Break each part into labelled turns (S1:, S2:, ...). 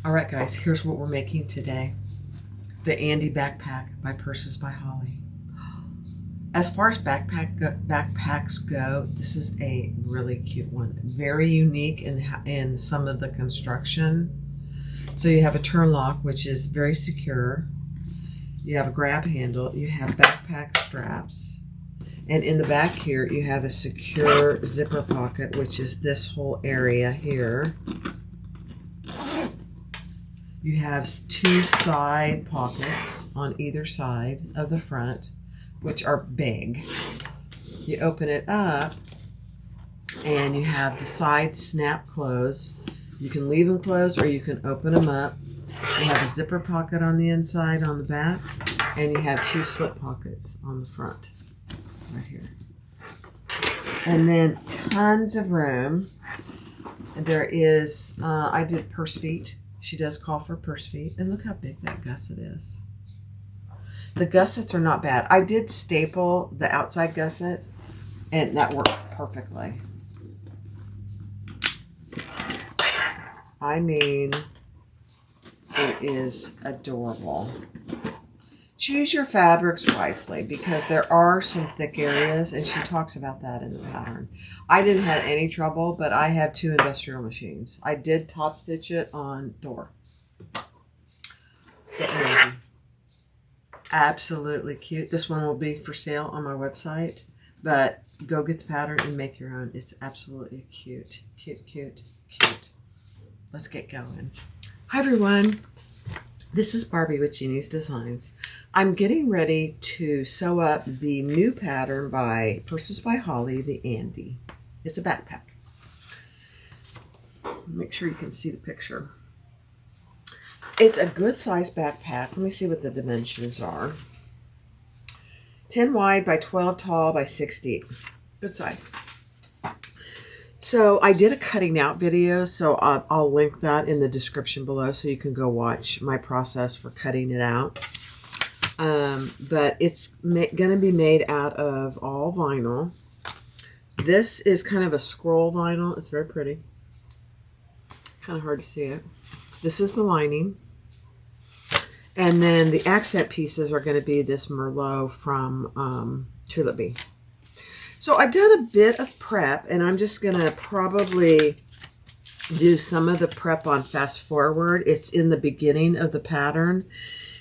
S1: All right, guys, here's what we're making today. The Andie backpack by Purses by Holly. As far as backpacks go, this is a really cute one. Very unique in some of the construction. So you have a turn lock, which is very secure. You have a grab handle. You have backpack straps. And in the back here, you have a secure zipper pocket, which is this whole area here. You have two side pockets on either side of the front, which are big. You open it up and you have the sides snap closed. You can leave them closed or you can open them up. You have a zipper pocket on the inside, on the back, and you have two slip pockets on the front, right here. And then tons of room. There is, I did purse feet. She does call for purse feet. And look how big that gusset is. The gussets are not bad. I did staple the outside gusset, and that worked perfectly. I mean, it is adorable. Choose your fabrics wisely because there are some thick areas, and she talks about that in the pattern. I didn't have any trouble, but I have two industrial machines. I did top stitch it on door. The Andie. Absolutely cute. This one will be for sale on my website, but go get the pattern and make your own. It's absolutely cute. Cute, cute, cute. Let's get going. Hi, everyone. This is Barbie with Jeannie's Designs. I'm getting ready to sew up the new pattern by Purses by Holly, the Andie. It's a backpack. Make sure you can see the picture. It's a good size backpack. Let me see what the dimensions are. 10 wide by 12 tall by 6 deep. Good size. So I did a cutting out video, so I'll link that in the description below so you can go watch my process for cutting it out. But it's going to be made out of all vinyl. This is kind of a scroll vinyl. It's very pretty. Kind of hard to see it. This is the lining. And then the accent pieces are going to be this Merlot from Tulip Bee. So I've done a bit of prep, and I'm just going to probably do some of the prep on fast forward. It's in the beginning of the pattern.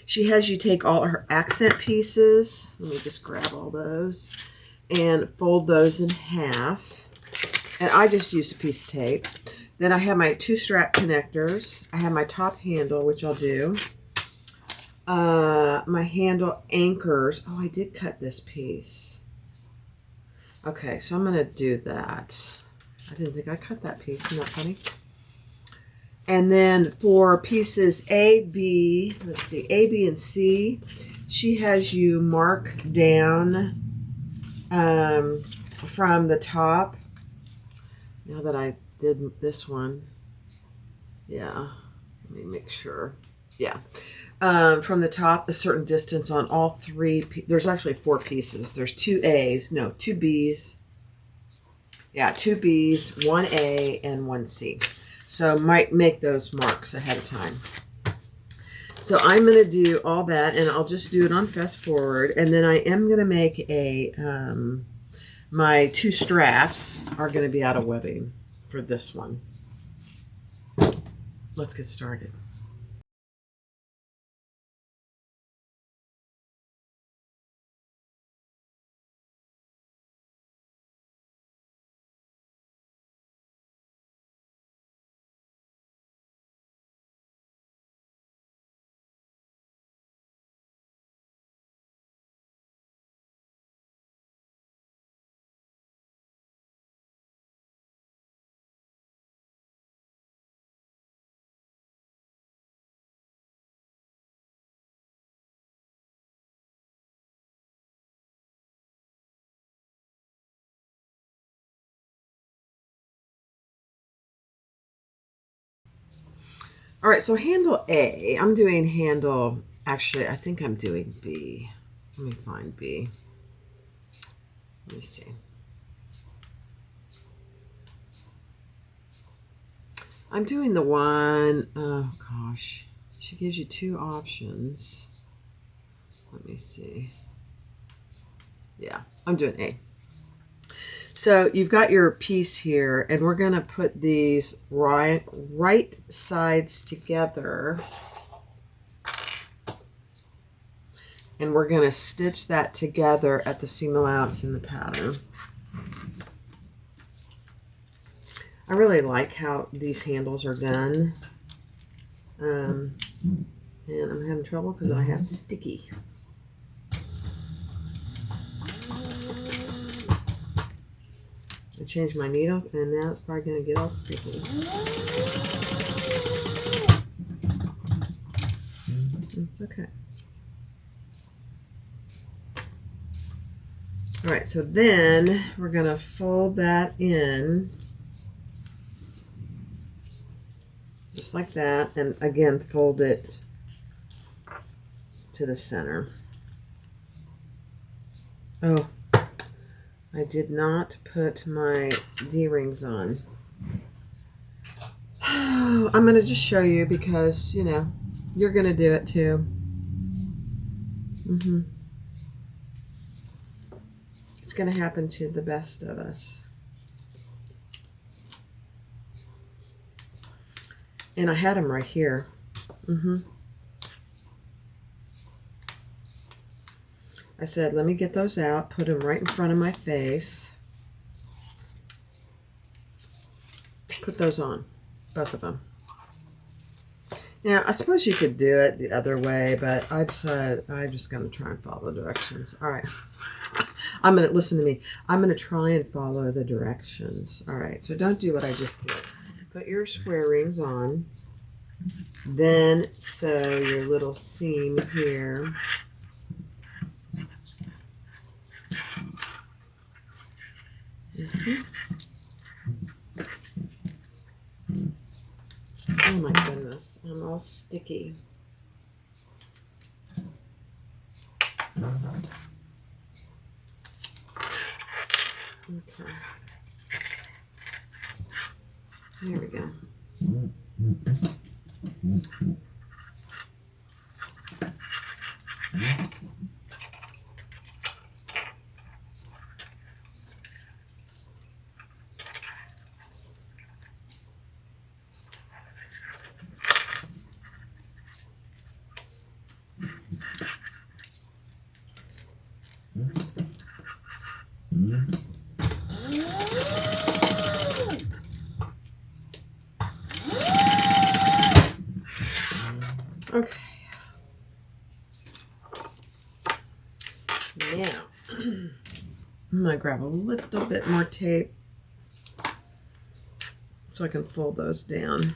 S1: She has you take all her accent pieces. Let me just grab all those and fold those in half. And I just used a piece of tape. Then I have my two strap connectors. I have my top handle, which I'll do. My handle anchors. Oh, I did cut this piece. Okay, so I'm going to do that. I didn't think I cut that piece. Isn't that funny? And then for pieces A, B, let's see, A, B, and C, she has you mark down from the top. Now that I did this one, yeah, let me make sure. Yeah. From the top, a certain distance on all three. There's actually 4 pieces. There's 2 A's, no, 2 B's. Yeah, 2 B's, 1 A, and 1 C. So might make those marks ahead of time. So I'm going to do all that, and I'll just do it on fast forward. And then I am going to make a, my 2 straps are going to be out of webbing for this one. Let's get started. All right, so handle A, I'm doing handle, actually, I think I'm doing B. Let me find B. Let me see. I'm doing the one, oh gosh, she gives you two options. Let me see. Yeah, I'm doing A. So you've got your piece here, and we're going to put these right sides together. And we're going to stitch that together at the seam allowance in the pattern. I really like how these handles are done. And I'm having trouble because I have sticky. I changed my needle and now it's probably going to get all sticky. It's okay. All right, so then we're going to fold that in just like that, and again fold it to the center. Oh, I did not put my D-rings on. I'm going to just show you because, you know, you're going to do it too. It's going to happen to the best of us. And I had them right here. I said, let me get those out, put them right in front of my face. Put those on, both of them. Now, I suppose you could do it the other way, but I decided I'm just going to try and follow the directions. All right. Listen to me. I'm going to try and follow the directions. All right. So don't do what I just did. Put your square rings on. Then sew your little seam here. Oh my goodness, I'm all sticky. Okay. There we go. Okay. Now, I'm going to grab a little bit more tape so I can fold those down.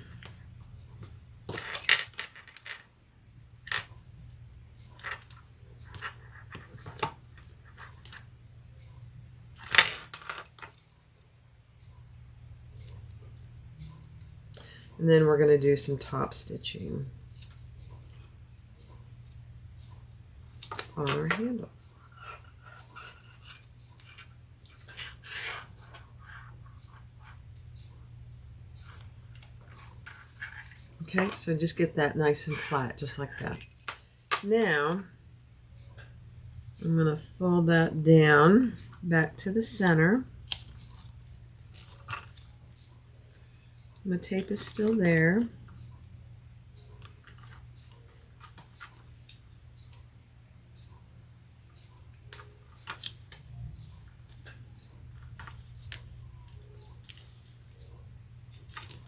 S1: And then we're going to do some top stitching on our handle. Okay, so just get that nice and flat, just like that. Now, I'm going to fold that down back to the center. My tape is still there.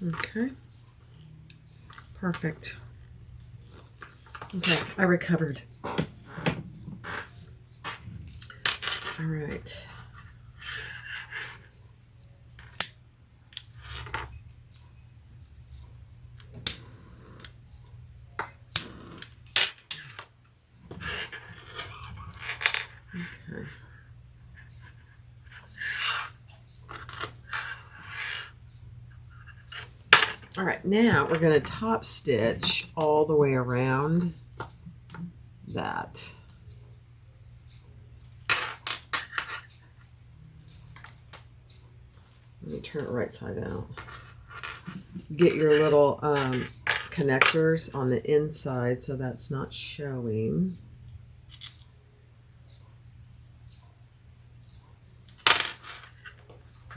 S1: Okay. Perfect. Okay, I recovered. All right. Okay. All right, now we're going to top stitch all the way around that. Let me turn it right side out. get your little connectors on the inside so that's not showing.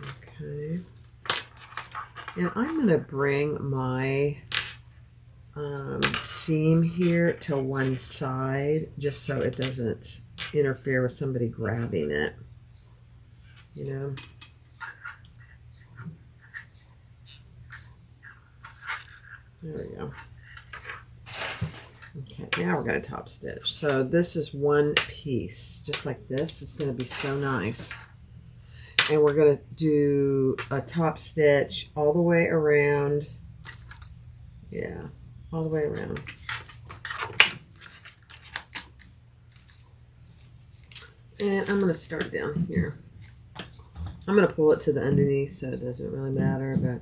S1: Okay. And I'm going to bring my seam here to one side just so it doesn't interfere with somebody grabbing it, you know. There we go. Okay, now we're going to top stitch. So this is one piece, just like this. It's going to be so nice. And we're going to do a top stitch all the way around. Yeah, all the way around. And I'm going to start down here. I'm going to pull it to the underneath so it doesn't really matter, but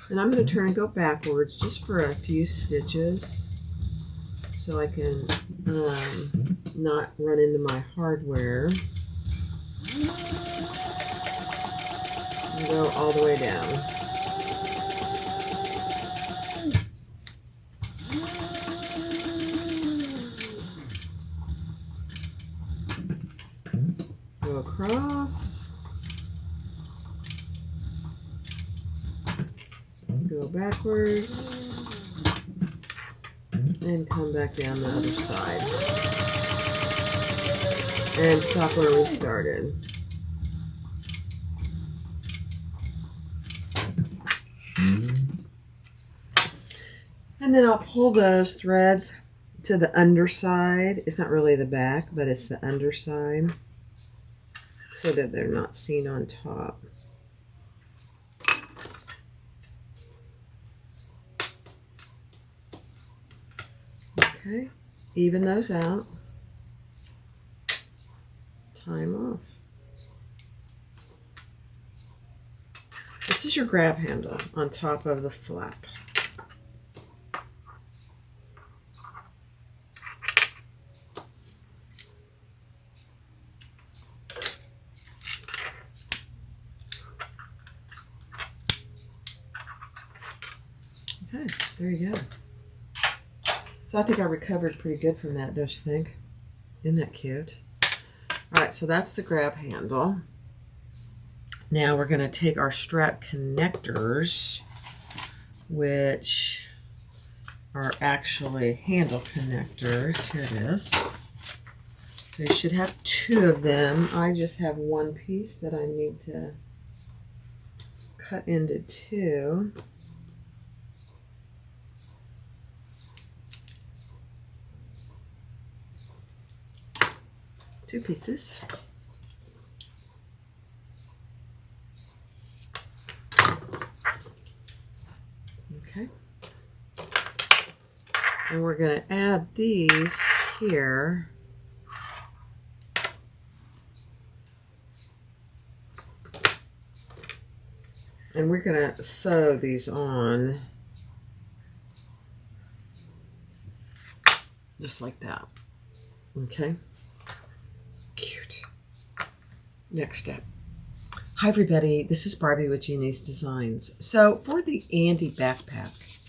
S1: and I'm going to turn and go backwards just for a few stitches so I can not run into my hardware. And go all the way down. Go across. Go backwards. And come back down the other side. And stop where we started. And then I'll pull those threads to the underside. It's not really the back, but it's the underside, so that they're not seen on top. Okay, even those out. Tie them off. This is your grab handle on top of the flap. Okay, there you go. So I think I recovered pretty good from that, don't you think? Isn't that cute? All right, so that's the grab handle. Now we're going to take our strap connectors, which are actually handle connectors. Here it is. So you should have two of them. I just have one piece that I need to cut into two. Two pieces. Okay. And we're going to add these here. And we're going to sew these on just like that. Okay. Cute. Next step. Hi everybody, this is Barbie with Jeannie's Designs. So for the Andie backpack,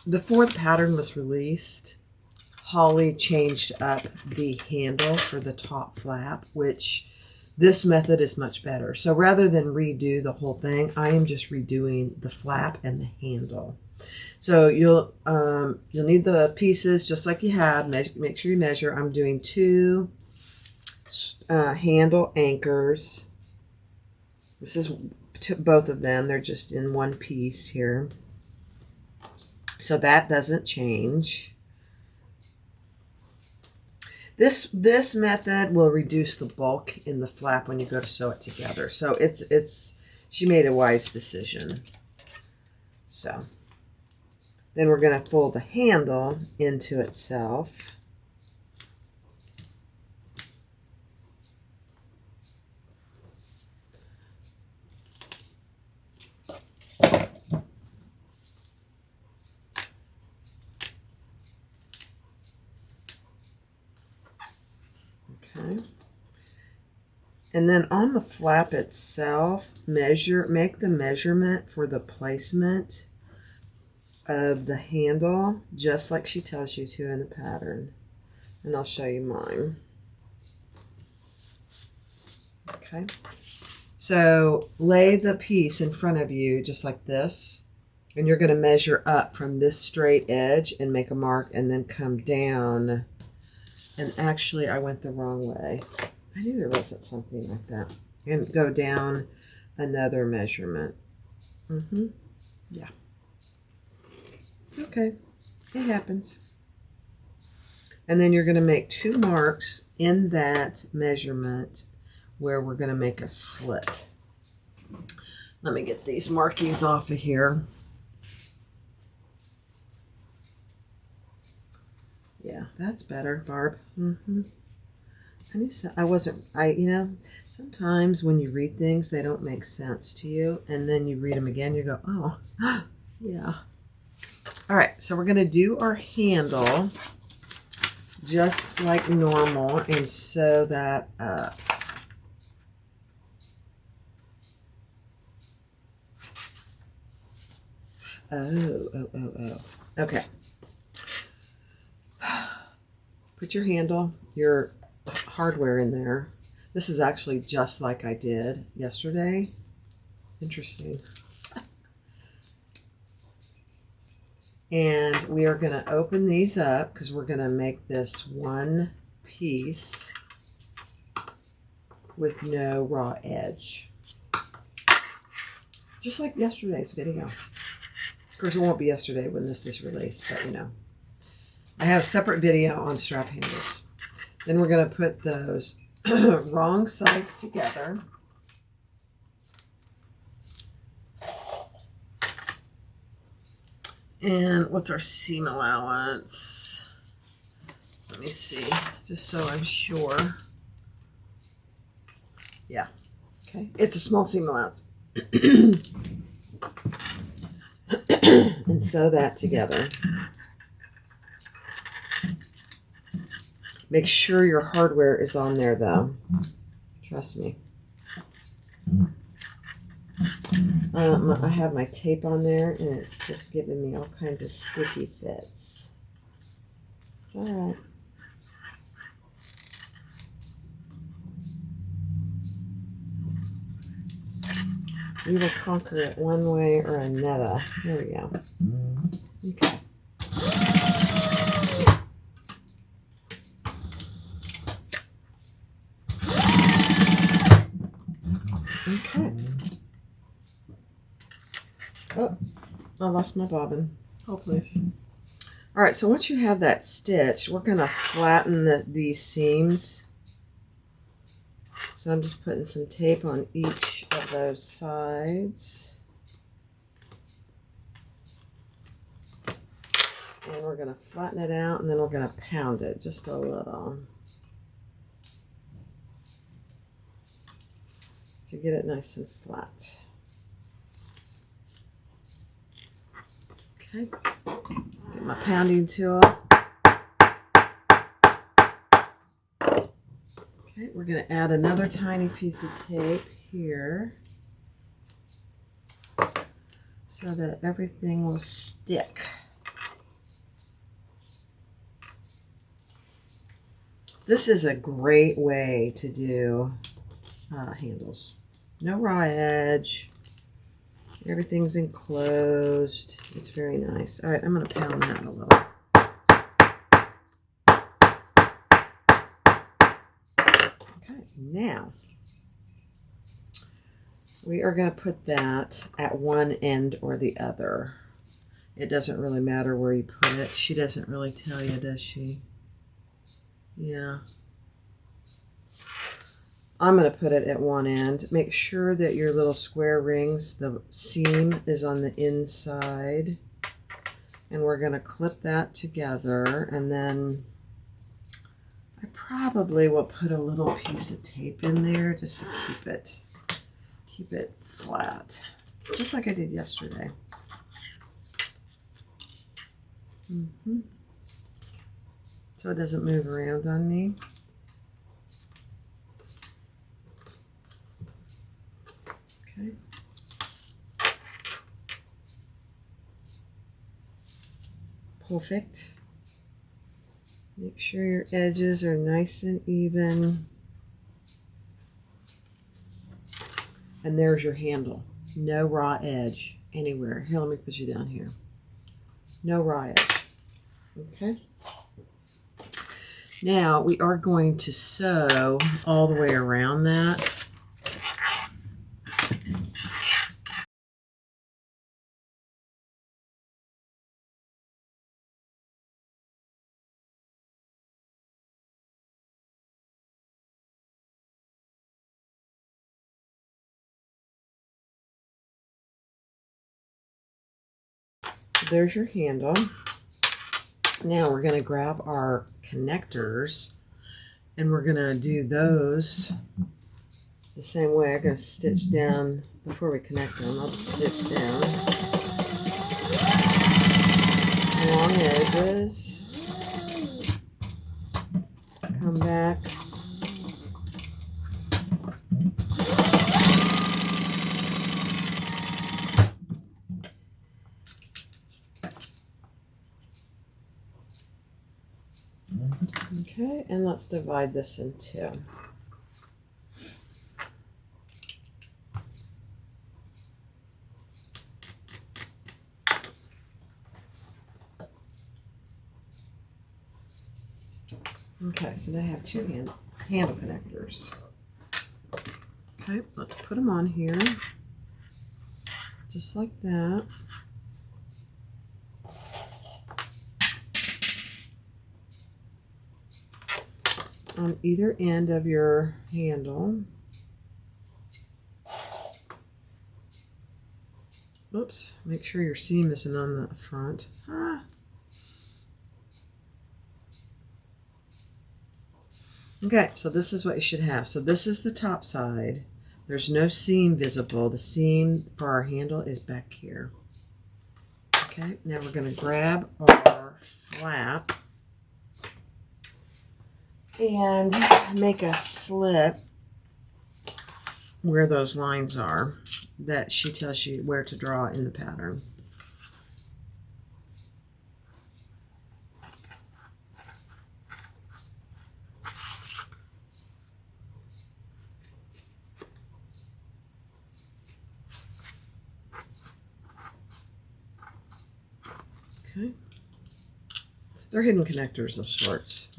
S1: before the pattern was released, Holly changed up the handle for the top flap, which this method is much better. So rather than redo the whole thing, I am just redoing the flap and the handle. So you'll need the pieces just like you had. Make sure you measure. I'm doing 2 handle anchors. This is both of them. They're just in one piece here. So that doesn't change. This method will reduce the bulk in the flap when you go to sew it together. So she made a wise decision. So Then we're going to fold the handle into itself. Okay. And then on the flap itself, make the measurement for the placement of the handle, just like she tells you to in the pattern. And I'll show you mine. Okay. So lay the piece in front of you just like this, and you're going to measure up from this straight edge and make a mark, and then come down. And actually, I went the wrong way. I knew there wasn't something like that. And go down another measurement. Yeah. It's okay. It happens. And then you're going to make 2 marks in that measurement where we're going to make a slit. Let me get these markings off of here. Yeah, that's better, Barb. I knew so. You know, sometimes when you read things, they don't make sense to you. And then you read them again, you go, oh, yeah. All right, so we're going to do our handle just like normal and sew that up. Oh. Okay. Put your handle, your hardware in there. This is actually just like I did yesterday. Interesting. And we are going to open these up because we're going to make this one piece with no raw edge. Just like yesterday's video. Of course, it won't be yesterday when this is released, but you know. I have a separate video on strap handles. Then we're going to put those wrong sides together. And what's our seam allowance? Let me see, just so I'm sure. Yeah, okay. It's a small seam allowance. And sew that together. Make sure your hardware is on there, though. Trust me. I have my tape on there, and it's just giving me all kinds of sticky fits. It's all right. We will conquer it one way or another. There we go. Okay. Okay. Oh, I lost my bobbin. Oh, please. All right, so once you have that stitch, we're going to flatten these seams. So I'm just putting some tape on each of those sides. And we're going to flatten it out, and then we're going to pound it just a little to get it nice and flat. Okay, get my pounding tool. Okay, we're going to add another tiny piece of tape here so that everything will stick. This is a great way to do handles. No raw edge. Everything's enclosed. It's very nice. All right, I'm going to pound that a little. Okay, now we are going to put that at one end or the other. It doesn't really matter where you put it. She doesn't really tell you, does she? Yeah. I'm going to put it at one end. Make sure that your little square rings, the seam is on the inside. And we're going to clip that together, and then I probably will put a little piece of tape in there just to keep it flat, just like I did yesterday. So it doesn't move around on me. Okay. Perfect. Make sure your edges are nice and even. And there's your handle. No raw edge anywhere. Here, let me put you down here. No raw edge. Okay. Now we are going to sew all the way around that. There's your handle. Now we're going to grab our connectors and we're going to do those the same way. I'm going to stitch down before we connect them. I'll just stitch down long edges, come back, okay, and let's divide this in two. Okay, so now I have two handle connectors. Okay, let's put them on here, just like that. On either end of your handle. Oops, make sure your seam isn't on the front. Okay, so this is what you should have. So this is the top side. There's no seam visible. The seam for our handle is back here. Okay, now we're going to grab our flap and make a slit where those lines are that she tells you where to draw in the pattern. Okay. They're hidden connectors of sorts.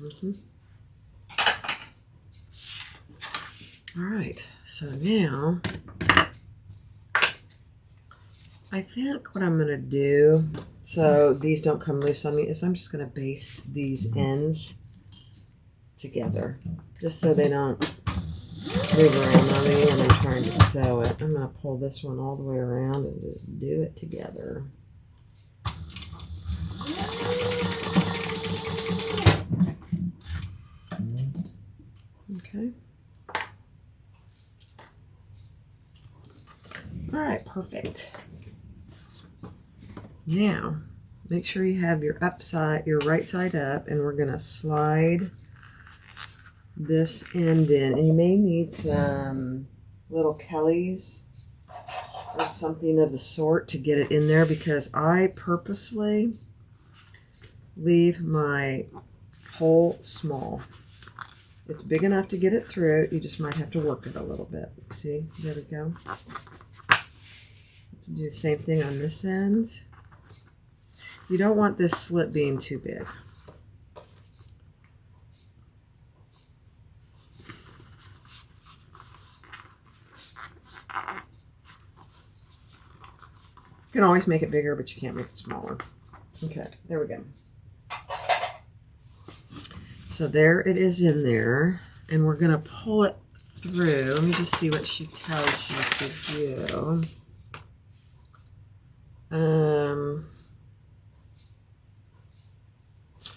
S1: All right, so now I think what I'm going to do, so these don't come loose on me, is I'm just going to baste these ends together, just so they don't move around on me when I'm trying to sew it. I'm going to pull this one all the way around and just do it together. Okay. All right, perfect. Now, make sure you have your right side up, and we're going to slide this end in. And you may need some little Kellys or something of the sort to get it in there, because I purposely leave my hole small. It's big enough to get it through. You just might have to work it a little bit. See, there we go. To do the same thing on this end. You don't want this slit being too big. You can always make it bigger, but you can't make it smaller. Okay, there we go. So there it is in there, and we're going to pull it through. Let me just see what she tells you to do.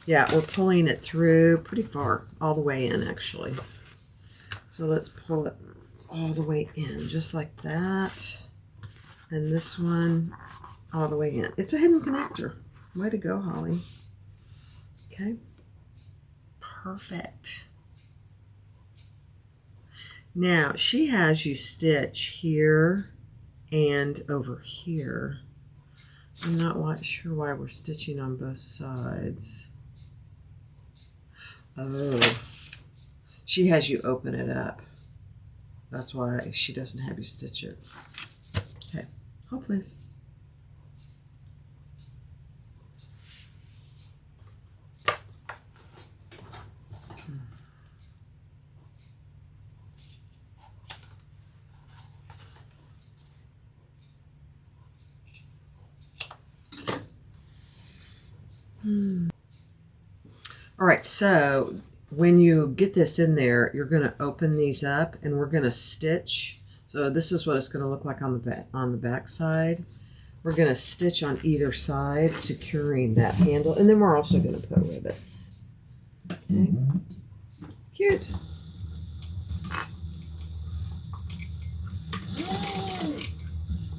S1: Yeah, we're pulling it through pretty far, all the way in actually. So let's pull it all the way in, just like that. And this one all the way in. It's a hidden connector. Way to go, Holly. Okay. Perfect. Now, she has you stitch here and over here. I'm not sure why we're stitching on both sides. Oh, she has you open it up. That's why she doesn't have you stitch it. Okay, hold please. All right, so when you get this in there, you're going to open these up and we're going to stitch. So this is what it's going to look like on the back side. We're going to stitch on either side, securing that handle, and then we're also going to put rivets. Okay. Cute.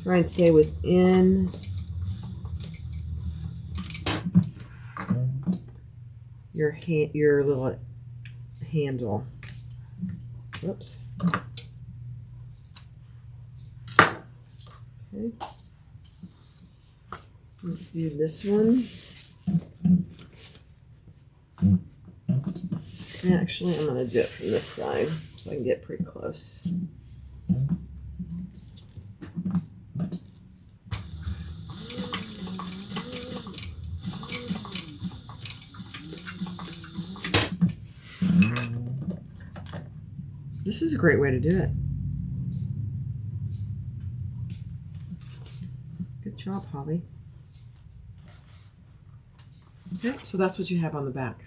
S1: Try and stay within your little handle. Whoops. Okay. Let's do this one. Actually, I'm going to do it from this side so I can get pretty close. This is a great way to do it. Good job, Holly. Okay, so that's what you have on the back.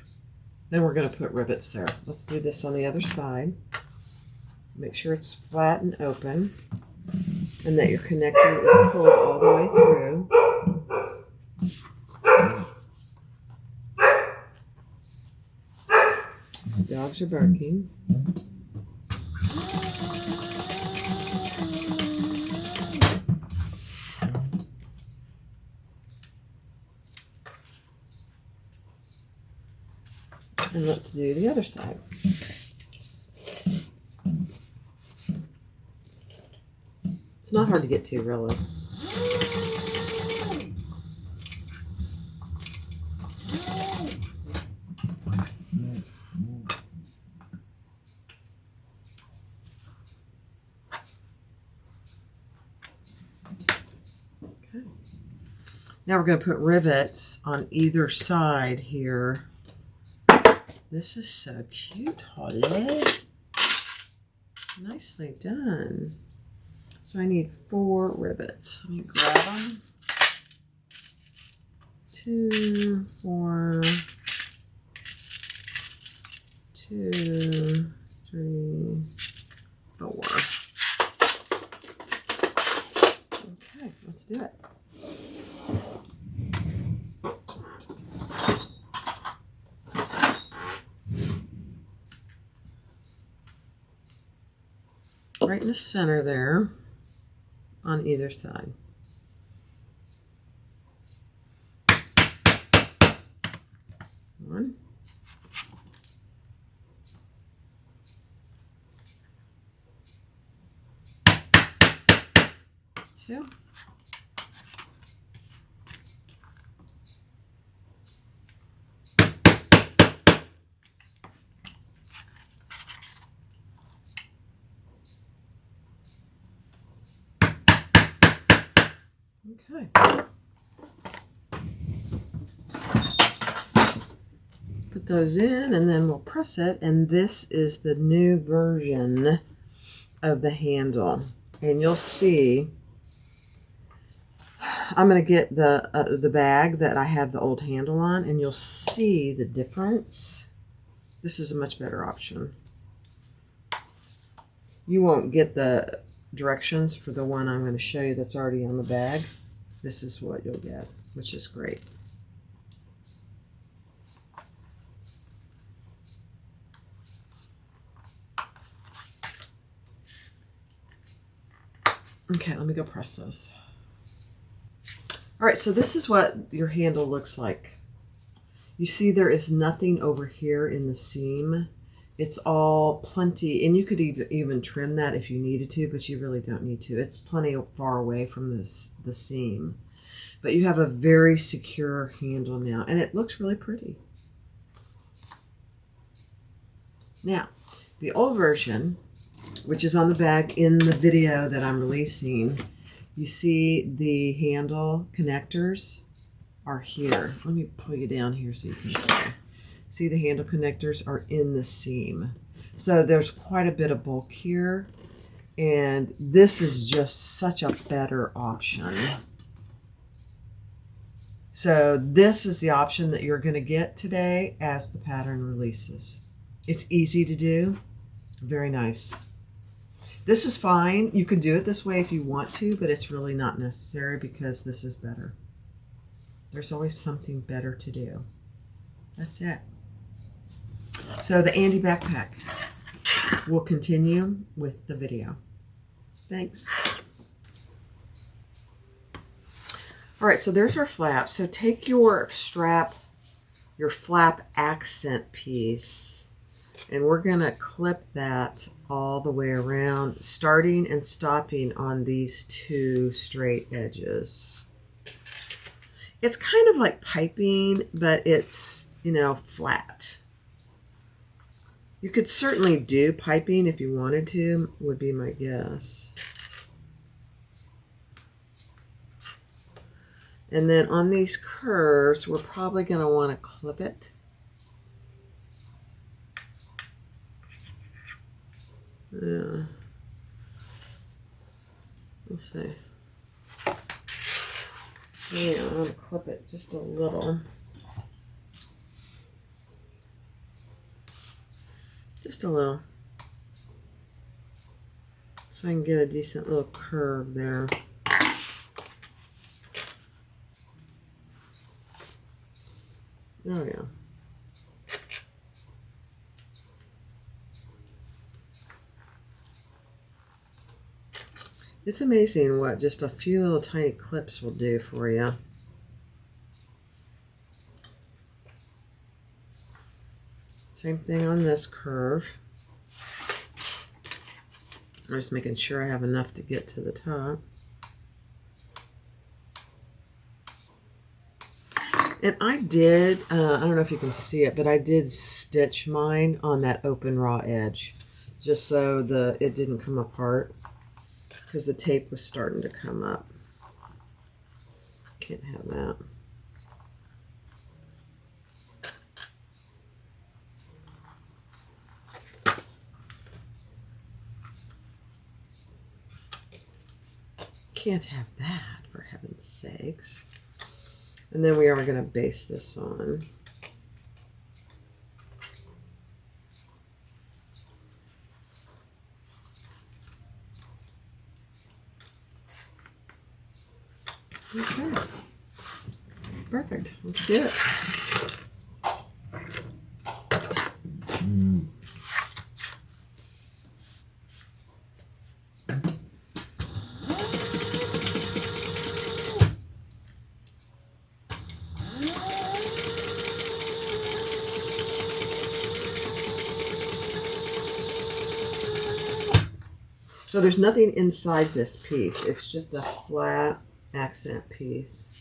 S1: Then we're going to put rivets there. Let's do this on the other side. Make sure it's flat and open, and that your connector is pulled all the way through. The dogs are barking. And let's do the other side. It's not hard to get to, really. Okay. Now we're going to put rivets on either side here. This is so cute, Holly. Nicely done. So I need 4 rivets. Let me grab them. 2, 4, 2, 3, 4. Okay, let's do it. Right in the center there, on either side. One. 2. Okay. Let's put those in and then we'll press it. And this is the new version of the handle. And you'll see, I'm going to get the bag that I have the old handle on, and you'll see the difference. This is a much better option. You won't get the directions for the one I'm going to show you that's already on the bag. This is what you'll get, which is great. Okay, let me go press those. All right, so this is what your handle looks like. You see there is nothing over here in the seam. It's all plenty, and you could even trim that if you needed to, but you really don't need to. It's plenty far away from the seam. But you have a very secure handle now, and it looks really pretty. Now, the old version, which is on the back in the video that I'm releasing, you see the handle connectors are here. Let me pull you down here so you can see. See, the handle connectors are in the seam. So there's quite a bit of bulk here, and this is just such a better option. So this is the option that you're going to get today as the pattern releases. It's easy to do, very nice. This is fine. You can do it this way if you want to, but it's really not necessary because this is better. There's always something better to do. That's it. So the Andie backpack. We'll continue with the video. Thanks. All right, so there's our flap. So take your strap, your flap accent piece, and we're gonna clip that all the way around, starting and stopping on these two straight edges. It's kind of like piping, but it's, you know, flat. You could certainly do piping if you wanted to, would be my guess. And then on these curves, we're probably going to want to clip it. Yeah. We'll see. Yeah, I'm going to clip it just a little. Just a little. So I can get a decent little curve there. Oh yeah. It's amazing what just a few little tiny clips will do for you. Same thing on this curve. I'm just making sure I have enough to get to the top. And I did, I don't know if you can see it, but I did stitch mine on that open raw edge, just so it didn't come apart, because the tape was starting to come up. Can't have that. Can't have that, for heaven's sakes. And then we are going to base this on. Okay. Perfect. Let's do it. So there's nothing inside this piece. It's just a flat accent piece.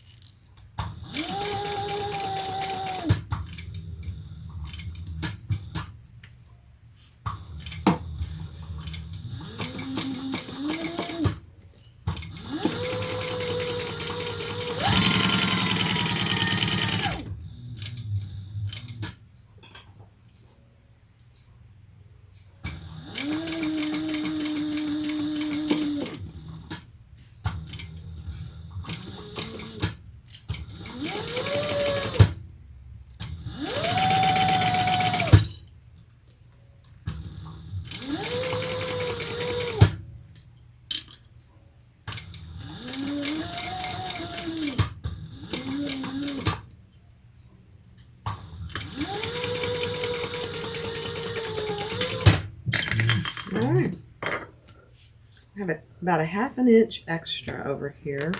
S1: I have about a ½ inch extra over here,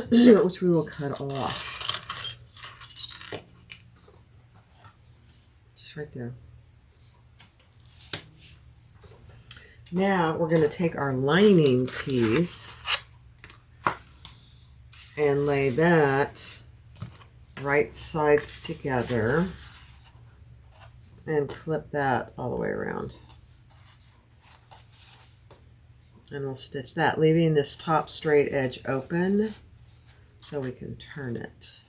S1: which we will cut off. Just right there. Now we're going to take our lining piece and lay that right sides together and clip that all the way around. And we'll stitch that, leaving this top straight edge open so we can turn it.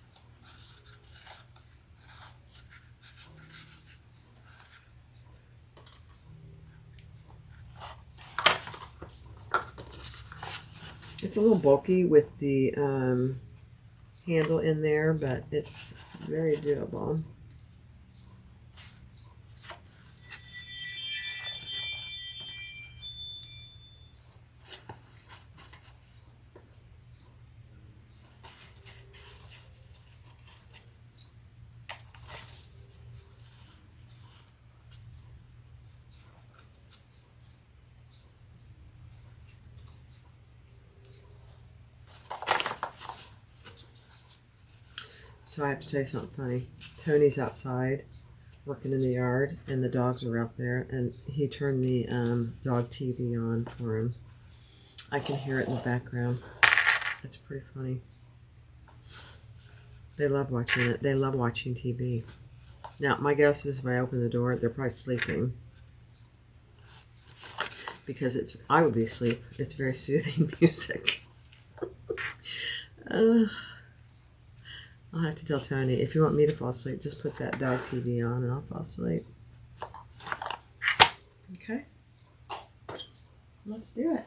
S1: It's a little bulky with the handle in there, but it's very doable. So I have to tell you something funny. Tony's outside working in the yard, and the dogs are out there, and he turned the dog TV on for him. I can hear it in the background. It's pretty funny. They love watching it. They love watching TV. Now, my guess is if I open the door, they're probably sleeping. Because I would be asleep. It's very soothing music. I'll have to tell Tony, if you want me to fall asleep, just put that dog TV on and I'll fall asleep. Okay? Let's do it.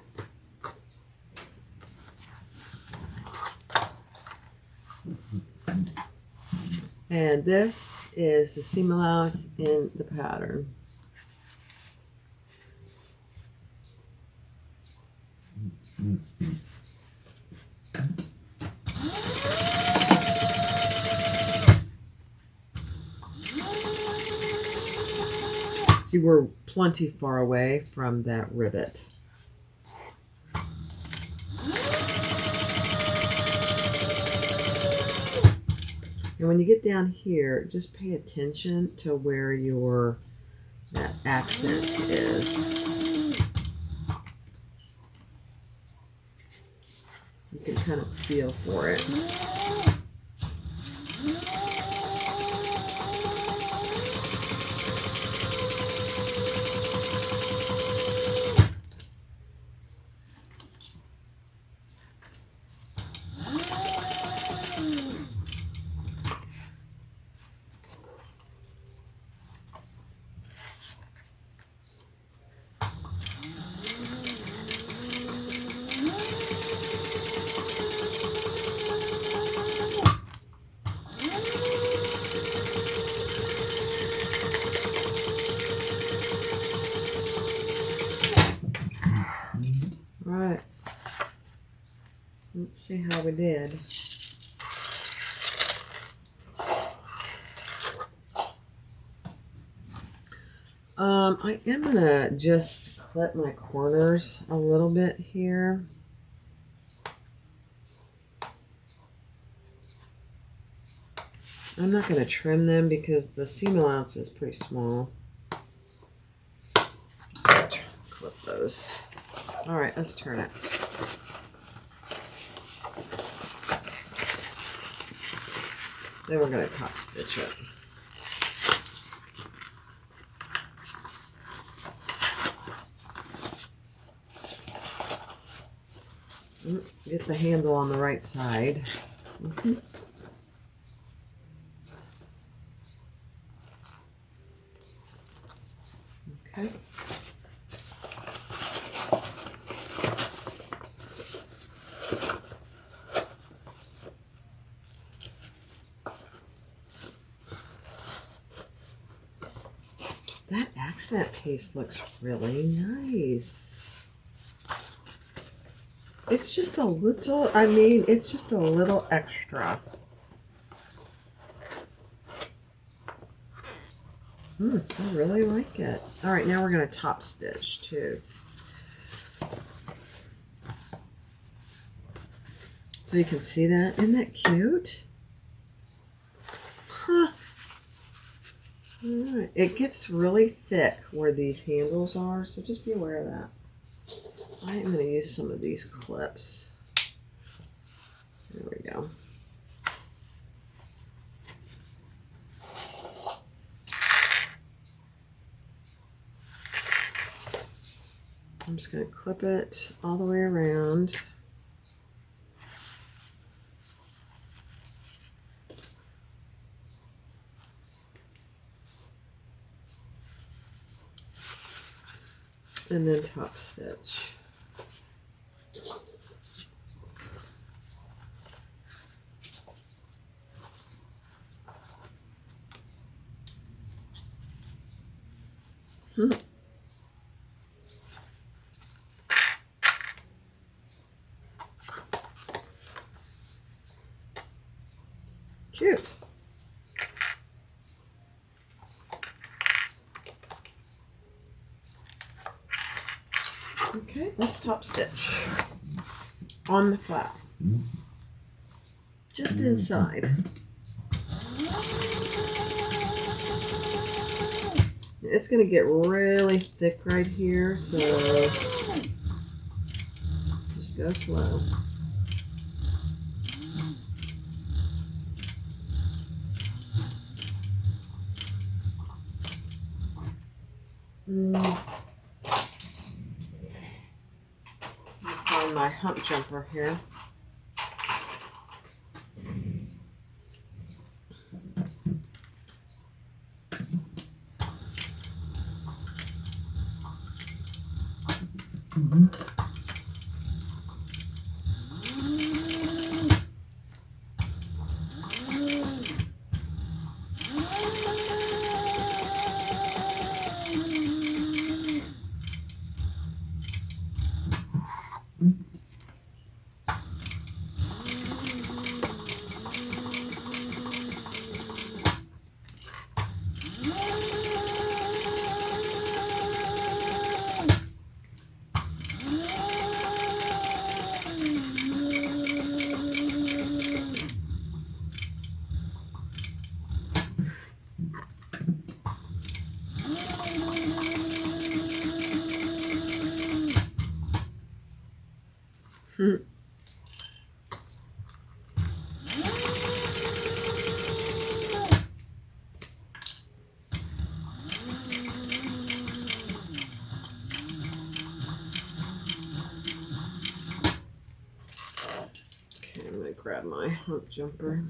S1: And this is the seam allowance in the pattern. See, we're plenty far away from that rivet. And when you get down here, just pay attention to where that accent is. You can kind of feel for it. Right. Let's see how we did. I am gonna just clip my corners a little bit here. I'm not gonna trim them because the seam allowance is pretty small. Clip those. All right, let's turn it. Then we're going to top stitch it. Get the handle on the right side. Okay. That accent piece looks really nice. It's just a little, it's just a little extra. I really like it. All right, now we're going to top stitch too. So you can see that. Isn't that cute? Huh. Alright. It gets really thick where these handles are, so just be aware of that. I am going to use some of these clips. There we go. I'm just going to clip it all the way around. And then top stitch. Cute. Okay, let's top stitch on the flap. Just inside. It's going to get really thick right here, so just go slow. Find my hump jumper here. Okay, I'm going to grab my hump jumper.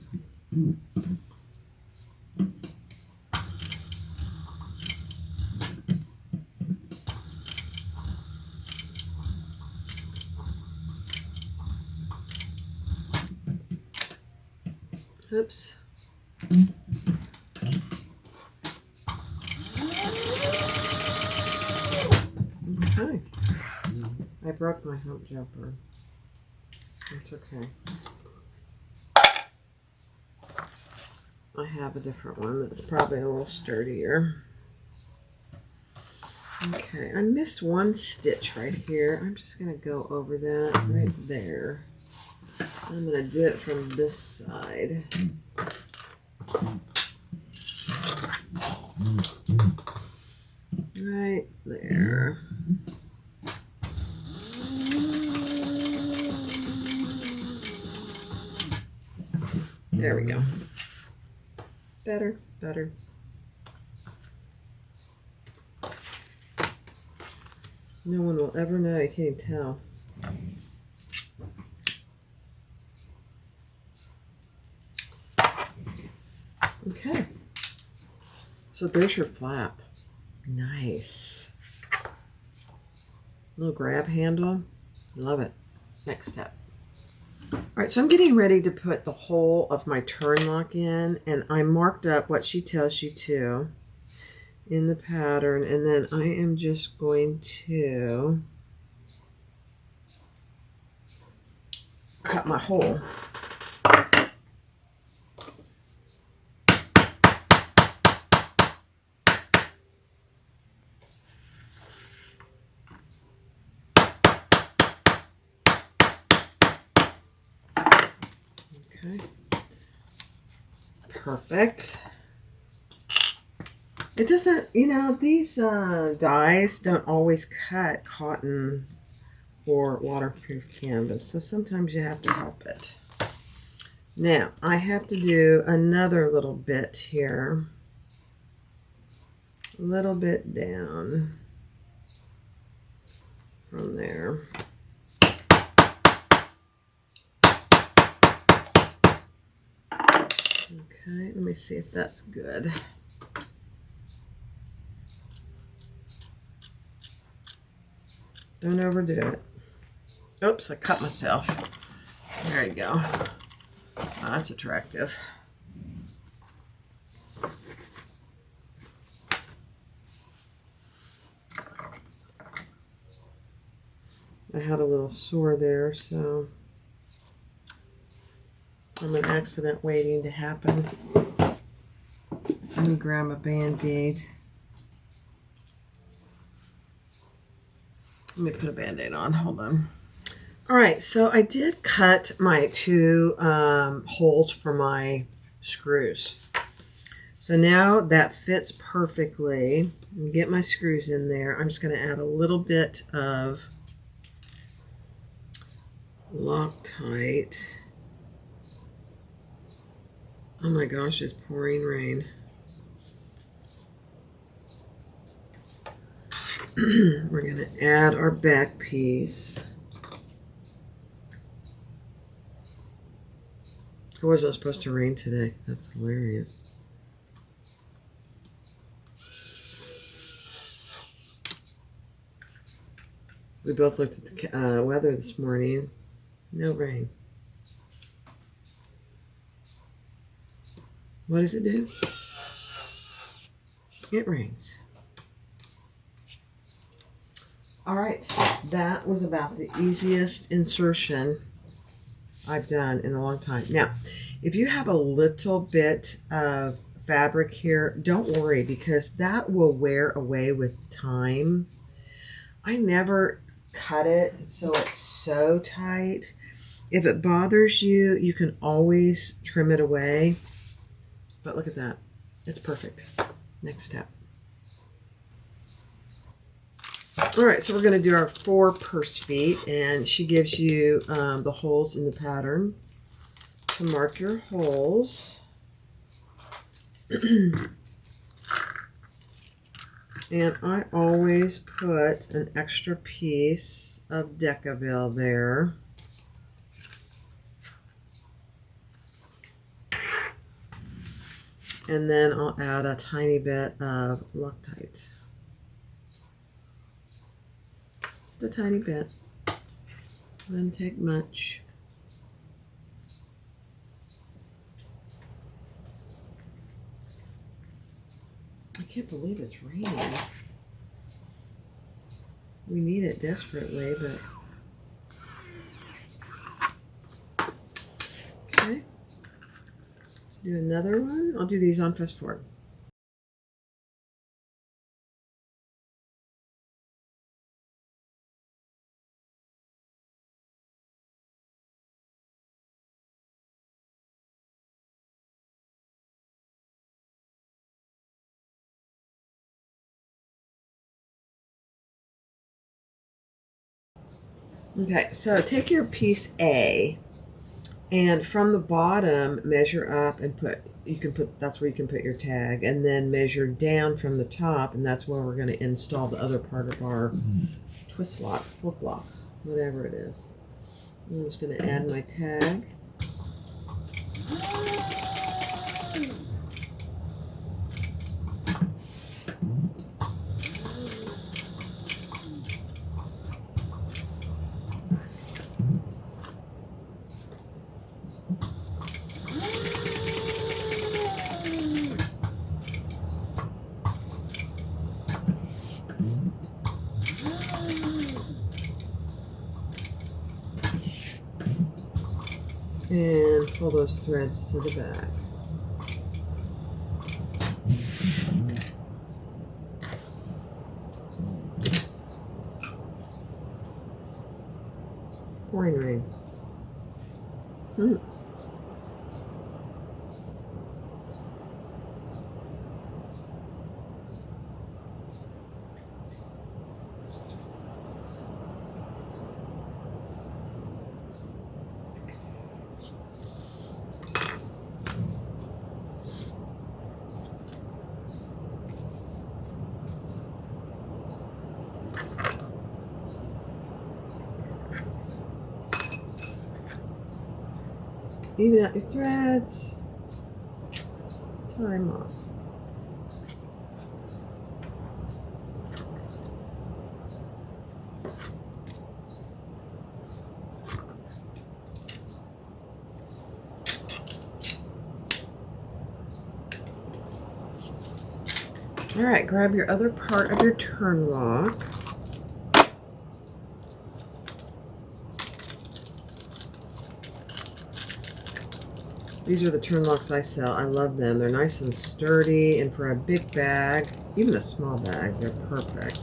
S1: Oops. Okay. I broke my hump jumper. It's okay. I have a different one that's probably a little sturdier. Okay, I missed one stitch right here. I'm just going to go over that right there. I'm going to do it from this side. Right there. There we go. Better, better. No one will ever know. You can't tell. Okay. So there's your flap. Nice. Little grab handle. Love it. Next step. All right, so I'm getting ready to put the whole of my turn lock in, and I marked up what she tells you to in the pattern, and then I am just going to cut my hole. perfect. It doesn't, you know, these dies don't always cut cotton or waterproof canvas, so sometimes you have to help it. Now, I have to do another little bit here. A little bit down from there. Okay, let me see if that's good. Don't overdo it. Oops, I cut myself. There you go. Oh, that's attractive. I had a little sore there, so I'm an accident waiting to happen. Let me grab a Band-Aid. Let me put a Band-Aid on. Hold on. All right, so I did cut my two holes for my screws. So now that fits perfectly. Get my screws in there. I'm just going to add a little bit of Loctite. Oh my gosh, it's pouring rain. We're going to add our back piece. It wasn't supposed to rain today. That's hilarious. We both looked at the weather this morning. No rain. What does it do? It rains. All right, that was about the easiest insertion I've done in a long time. Now, if you have a little bit of fabric here, don't worry, because that will wear away with time. I never cut it so it's so tight. If it bothers you, you can always trim it away. But look at that. It's perfect. Next step. All right, so we're going to do our 4 purse feet, and she gives you the holes in the pattern to mark your holes. And I always put an extra piece of Decaville there. And then I'll add a tiny bit of Loctite. Just a tiny bit. Doesn't take much. I can't believe it's raining. We need it desperately, but... Okay. Let's do another one. I'll do these on fast forward. Okay, so take your piece A, and from the bottom, measure up and that's where you can put your tag, and then measure down from the top, and that's where we're going to install the other part of our twist lock, flip lock, whatever it is. I'm just going to add my tag. And pull those threads to the back. Pouring rain. Even out your threads. Time off. All right, grab your other part of your turn lock. These are the turn locks I sell. I love them. They're nice and sturdy, and for a big bag, even a small bag, they're perfect.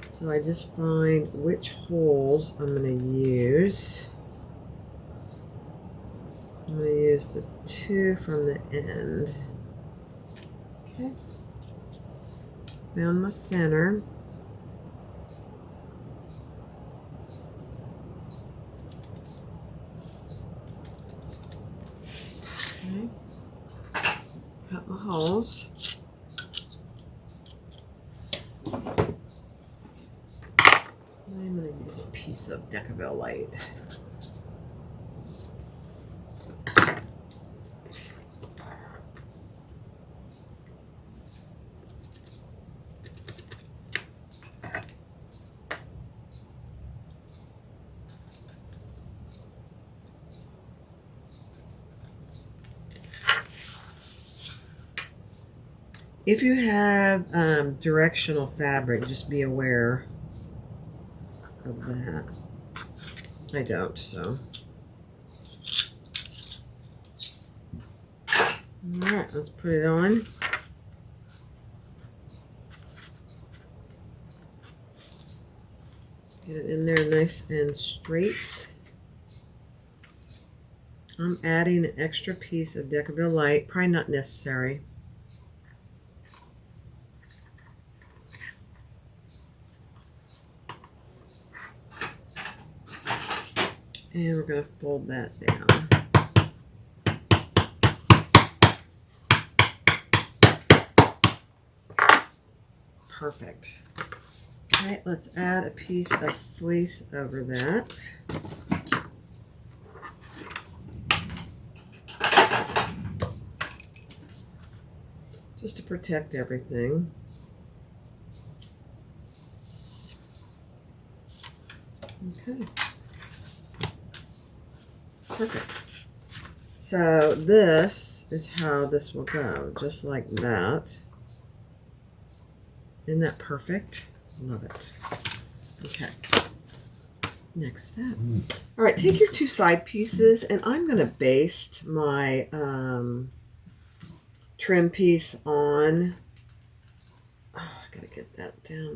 S1: So I just find which holes I'm going to use. I'm going to use the 2 from the end. Okay. Found my center. Okay. Cut my holes. I'm going to use a piece of Decaville light. If you have directional fabric, just be aware of that. I don't, so. Alright, let's put it on. Get it in there nice and straight. I'm adding an extra piece of Decaville light, probably not necessary. And we're going to fold that down. Perfect. Okay, let's add a piece of fleece over that. Just to protect everything. Okay. Perfect. So this is how this will go, just like that. Isn't that perfect? Love it. Okay. Next step. All right, take your 2 side pieces, and I'm going to baste my trim piece on. Oh, I got to get that down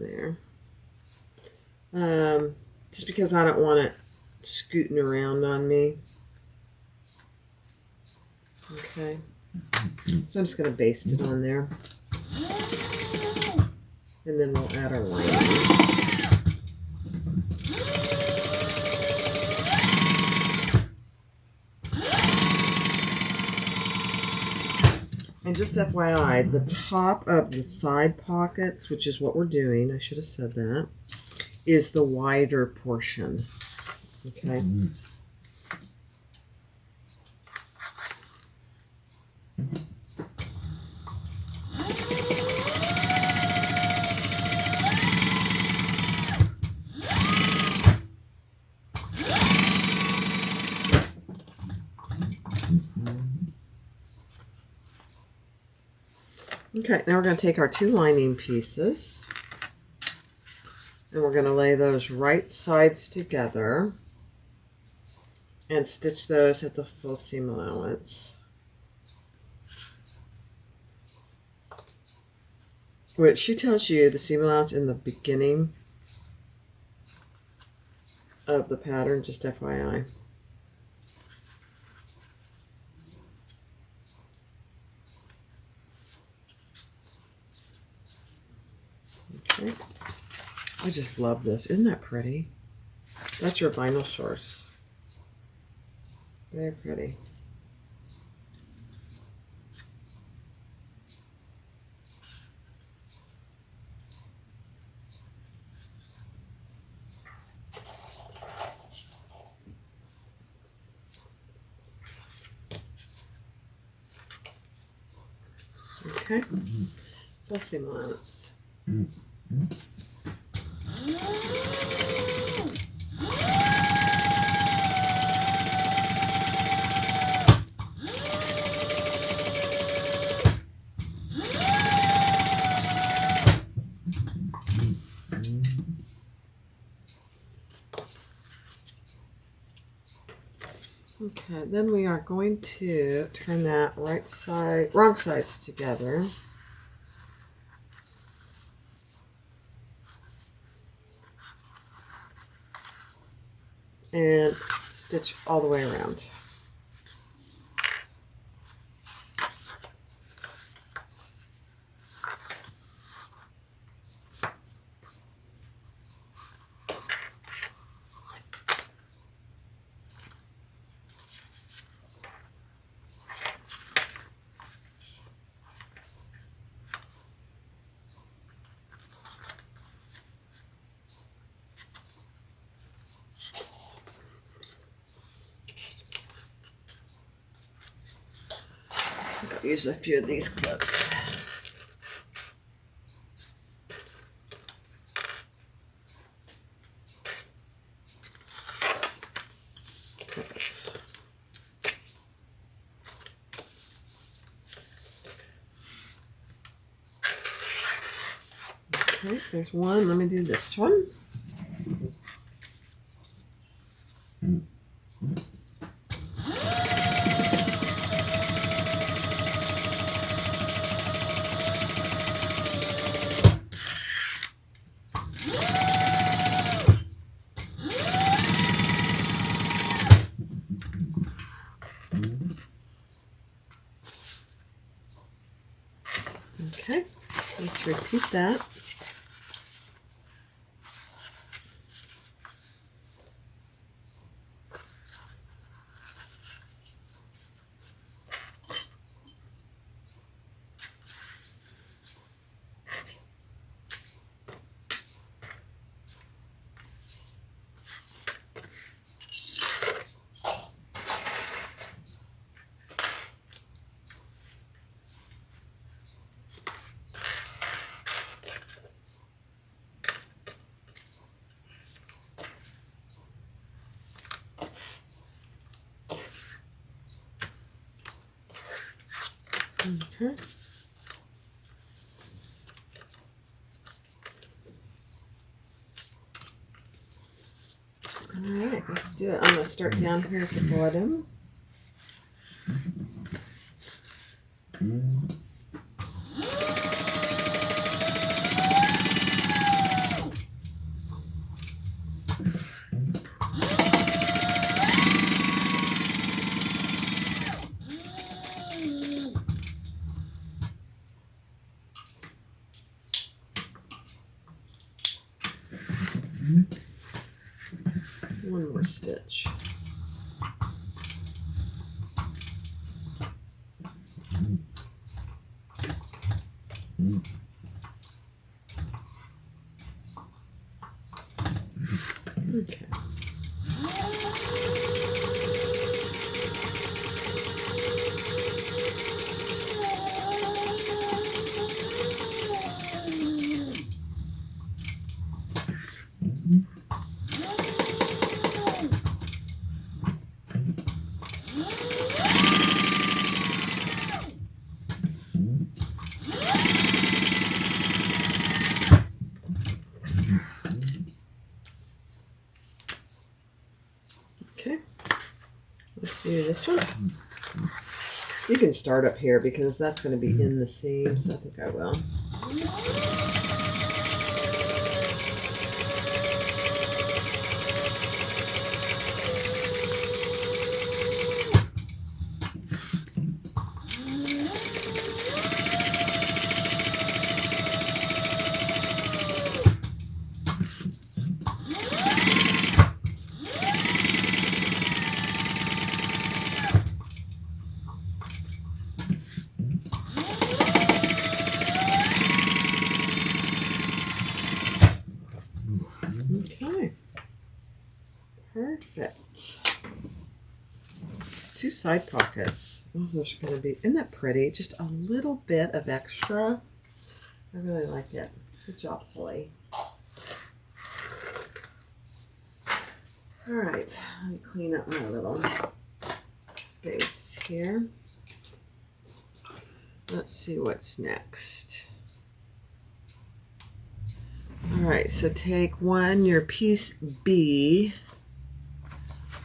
S1: there. Just because I don't want it scooting around on me. Okay. So I'm just going to baste it on there. And then we'll add our lining. And just FYI, the top of the side pockets, which is what we're doing, I should have said that, is the wider portion. Okay. Okay, now we're going to take our 2 lining pieces, and we're going to lay those right sides together and stitch those at the full seam allowance, which she tells you the seam allowance in the beginning of the pattern, just FYI. Okay. I just love this. Isn't that pretty? That's your vinyl source. Very pretty. Okay. Facilmos. Okay, then we are going to turn that wrong sides together. And stitch all the way around. I'll use a few of these clips. Perfect. Okay, there's one. Let me do this one. Okay, let's repeat that. Okay. All right, let's do it. I'm going to start down here at the bottom. One more stitch. Okay. Okay, let's do this one. You can start up here because that's going to be in the seam, so I think I will. side pockets. Oh, there's going to be, isn't that pretty? Just a little bit of extra. I really like it. Good job, Holly. All right, let me clean up my little space here. Let's see what's next. All right, so take your piece B.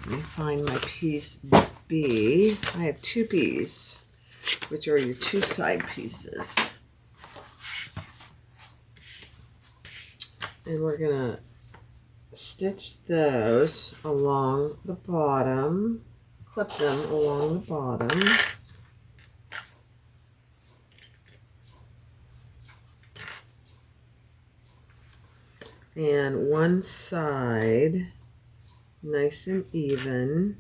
S1: Let me find my piece B. I have 2 B's, which are your 2 side pieces. And we're gonna stitch those along the bottom, clip them along the bottom. And one side nice and even.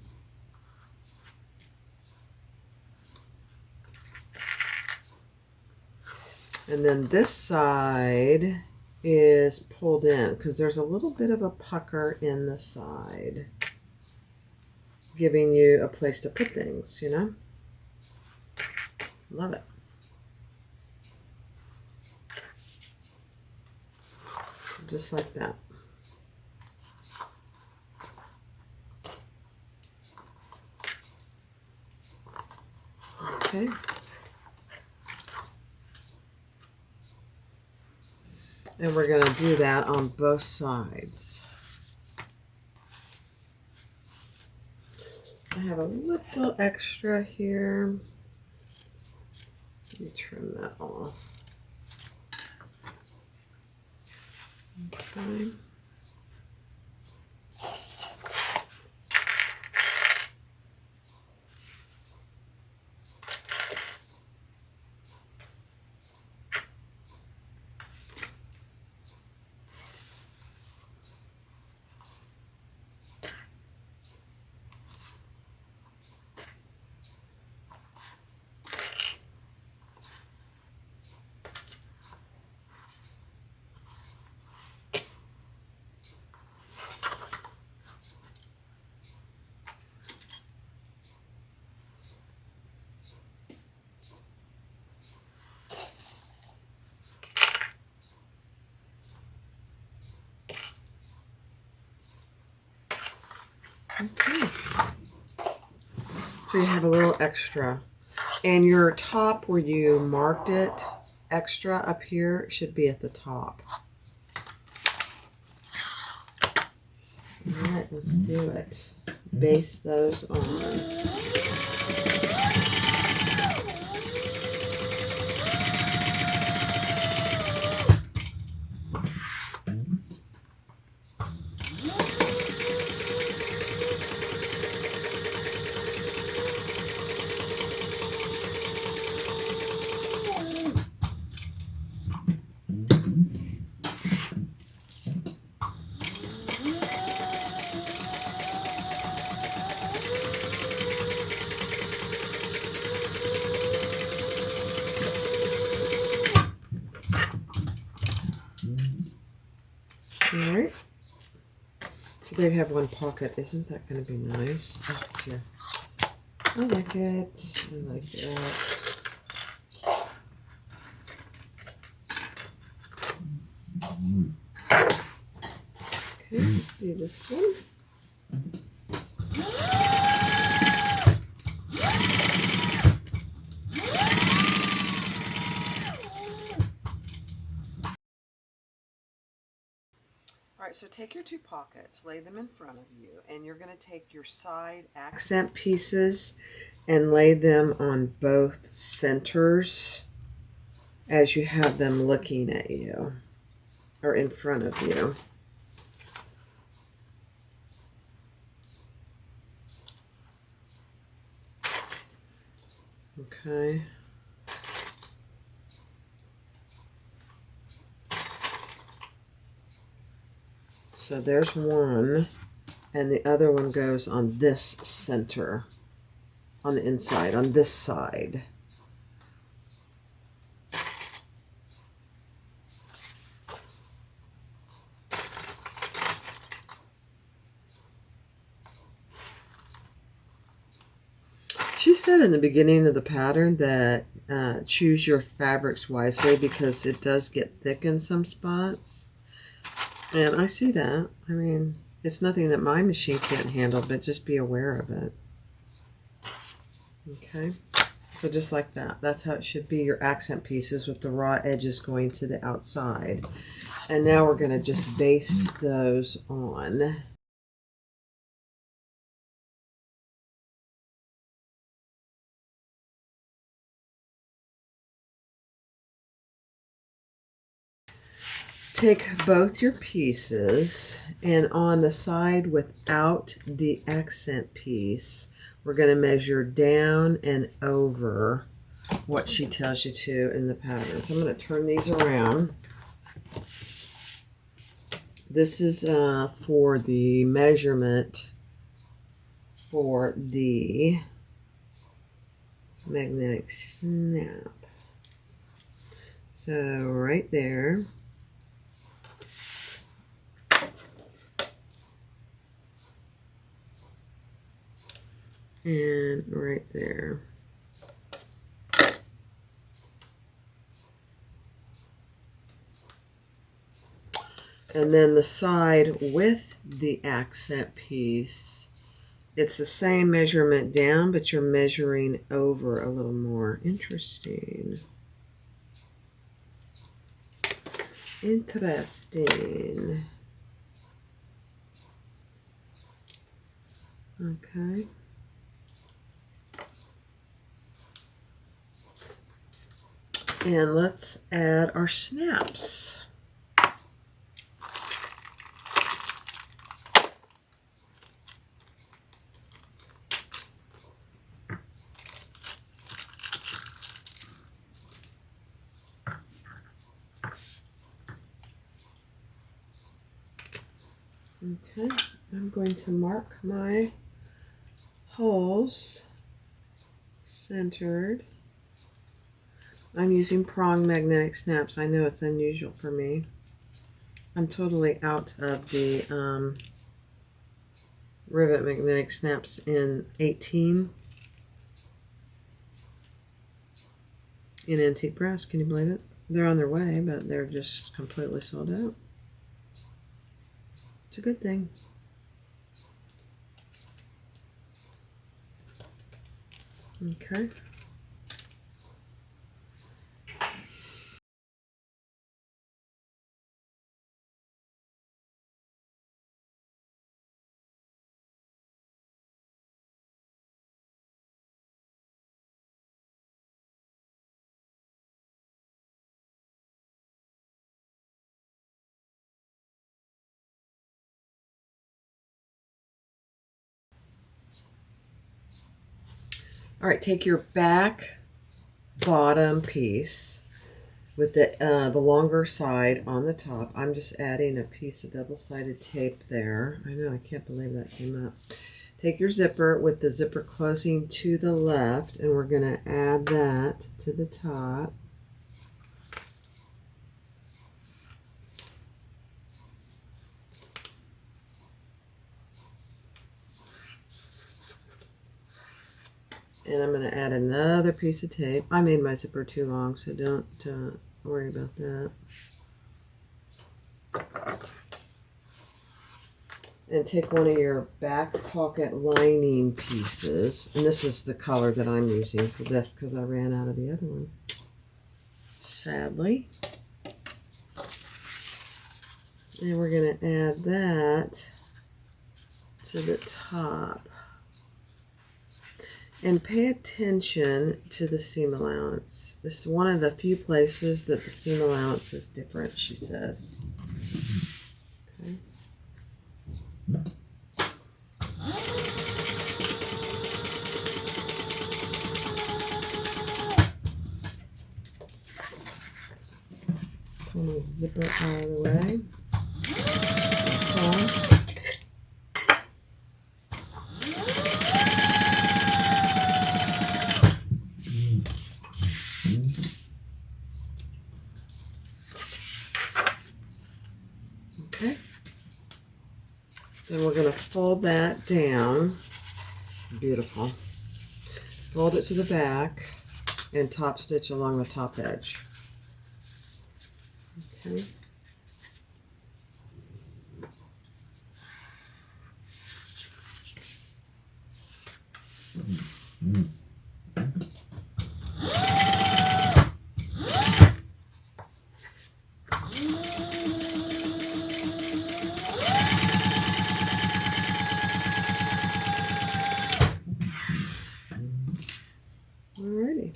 S1: And then this side is pulled in because there's a little bit of a pucker in the side, giving you a place to put things, you know? Love it. So just like that. Okay. And we're going to do that on both sides. I have a little extra here. Let me trim that off. Okay. Okay. So you have a little extra. And your top where you marked it extra up here should be at the top. All right, let's do it. Base those on. All right. So they have one pocket. Isn't that going to be nice? Oh, here. I like it. I like it. Okay, let's do this one. All right, so take your 2 pockets, lay them in front of you, and you're going to take your side accent pieces and lay them on both centers as you have them looking at you or in front of you. Okay. So there's one, and the other one goes on this center, on the inside, on this side. said in the beginning of the pattern that choose your fabrics wisely because it does get thick in some spots. And I see that. I mean, it's nothing that my machine can't handle, but just be aware of it. Okay, so just like that. That's how it should be, your accent pieces with the raw edges going to the outside. And now we're going to just baste those on. Take both your pieces, and on the side without the accent piece, we're going to measure down and over what she tells you to in the pattern. So I'm going to turn these around. This is for the measurement for the magnetic snap. So right there. And right there. And then the side with the accent piece, it's the same measurement down, but you're measuring over a little more. Interesting. Interesting. Okay. And let's add our snaps. Okay, I'm going to mark my holes centered. I'm using prong magnetic snaps. I know it's unusual for me. I'm totally out of the rivet magnetic snaps in 18 in antique brass. Can you believe it? They're on their way, but they're just completely sold out. It's a good thing. Okay. All right, take your back bottom piece with the longer side on the top. I'm just adding a piece of double-sided tape there. I know, I can't believe that came up. Take your zipper with the zipper closing to the left, and we're going to add that to the top. And I'm going to add another piece of tape. I made my zipper too long, so don't worry about that. And take one of your back pocket lining pieces. And this is the color that I'm using for this because I ran out of the other one, sadly. And we're going to add that to the top. And pay attention to the seam allowance. This is one of the few places that the seam allowance is different, she says. Okay. Pull my zipper out of the way. Okay. Then we're going to fold that down. Beautiful. fold it to the back, and top stitch along the top edge. Okay. Alrighty.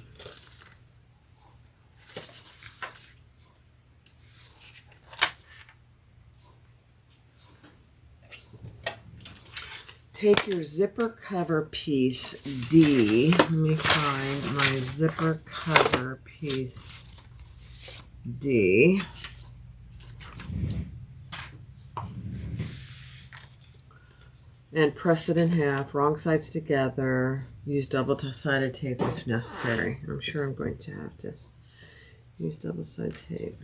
S1: Take your zipper cover piece D. Let me find my zipper cover piece D. And press it in half, wrong sides together. Use double-sided tape if necessary. I'm sure I'm going to have to use double-sided tape.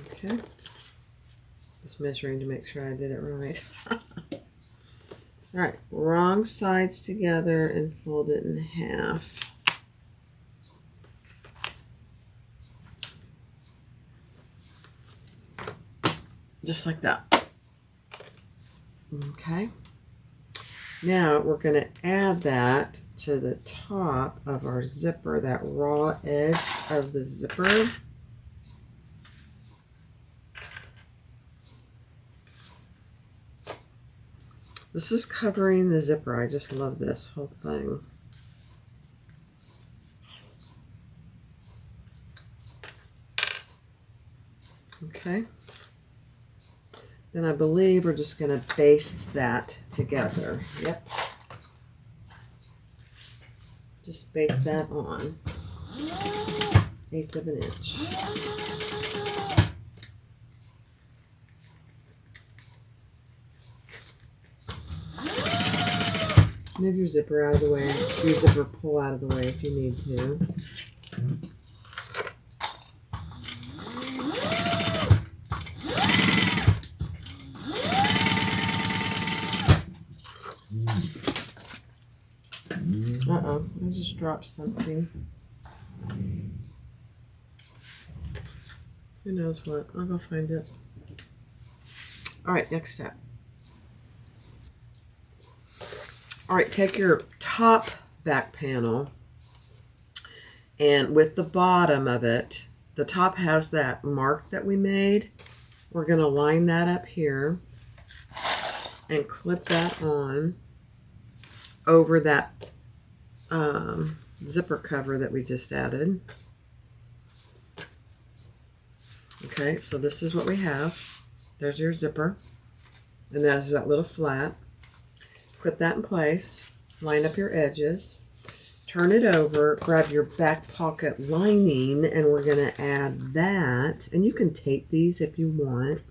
S1: Okay. Just measuring to make sure I did it right. All right, wrong sides together and fold it in half. Just like that. Okay. Now we're going to add that to the top of our zipper, that raw edge of the zipper. This is covering the zipper. I just love this whole thing. Okay. Then I believe we're just going to baste that together. Yep. Just baste that on. 1/8 of an inch. Move your zipper out of the way. Your zipper pull out of the way if you need to. Uh-oh, I just dropped something. Who knows what? I'll go find it. All right, next step. All right, take your top back panel, and with the bottom of it, the top has that mark that we made. We're going to line that up here and clip that on over that zipper cover that we just added. Okay, so this is what we have. There's your zipper, and there's that little flap. Clip that in place, line up your edges, turn it over, grab your back pocket lining, and we're going to add that. And you can tape these if you want.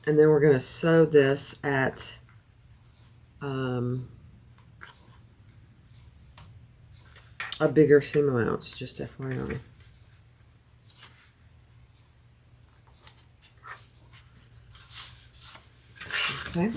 S1: And then we're going to sew this at a bigger seam allowance, just FYI. Okay.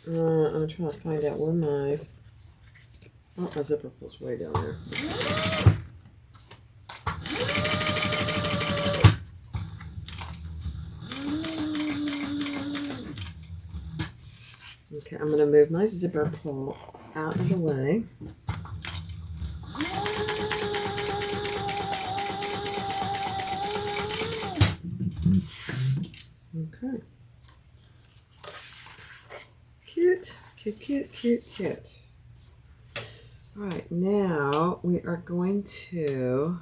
S1: I'm trying to find out where my zipper pulls way down there. Okay, I'm going to move my zipper pull out of the way. Okay. Cute, cute, cute, cute, cute. All right, now we are going to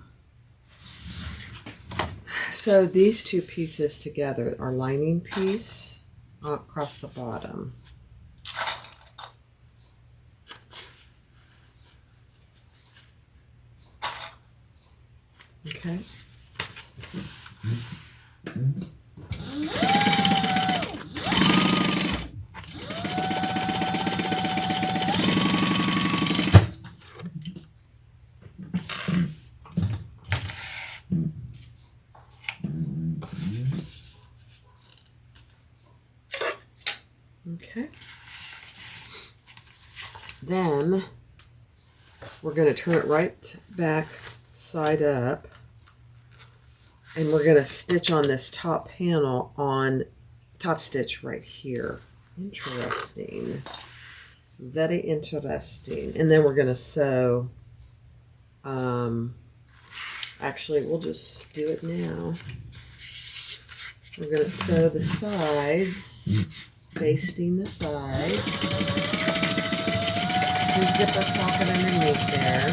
S1: sew these two pieces together, our lining piece across the bottom. Okay. Okay. Then we're going to turn it right back side up, and we're going to stitch on this top panel on top stitch right here. Interesting. Very interesting. And then we're going to sew. Actually, we'll just do it now. We're going to sew the sides, basting the sides. Your zipper pocket underneath there.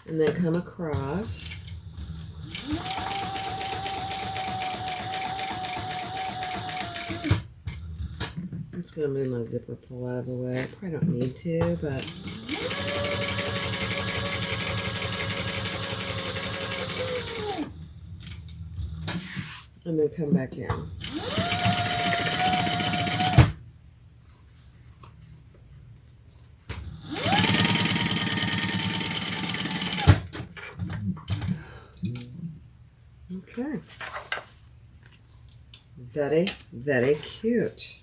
S1: And then come across. I'm just going to move my zipper pull out of the way. I probably don't need to, but and then come back in. Okay. Very, very cute.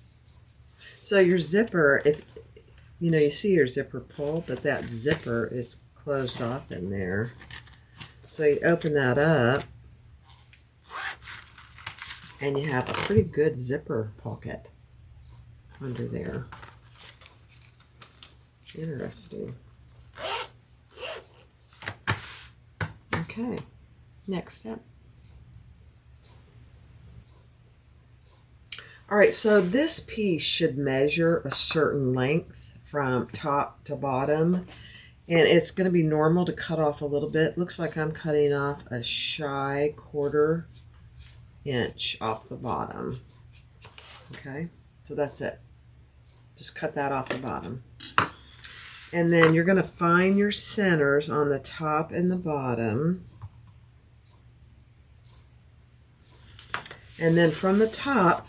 S1: So your zipper, if you know, you see your zipper pull, but that zipper is closed off in there. So you open that up, and you have a pretty good zipper pocket under there. Interesting. Okay, next step. All right, so this piece should measure a certain length from top to bottom, and it's going to be normal to cut off a little bit. Looks like I'm cutting off a shy 1/4 inch off the bottom. Okay, so that's it. Just cut that off the bottom. And then you're going to find your centers on the top and the bottom. And then from the top,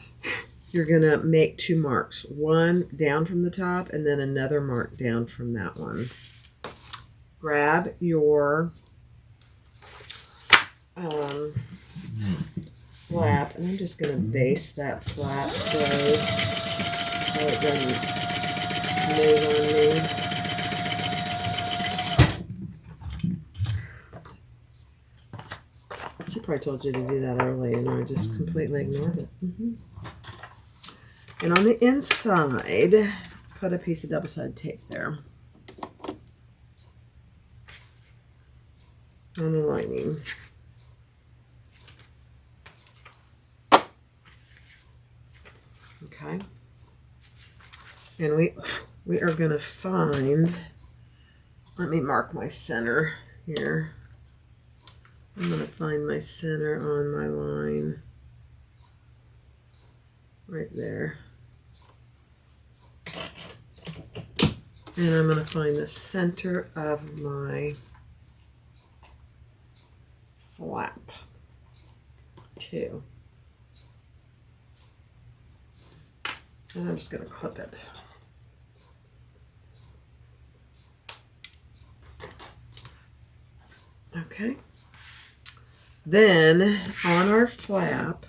S1: you're going to make 2 marks. One down from the top and then another mark down from that one. Grab your flap, and I'm just going to base that flap close so it doesn't move on me. She probably told you to do that early, and I just completely ignored it. And on the inside, put a piece of double-sided tape there on the lining. Okay. And we are going to find, let me mark my center here. I'm going to find my center on my line right there. And I'm going to find the center of my flap too. And I'm just going to clip it. Okay. Then on our flap,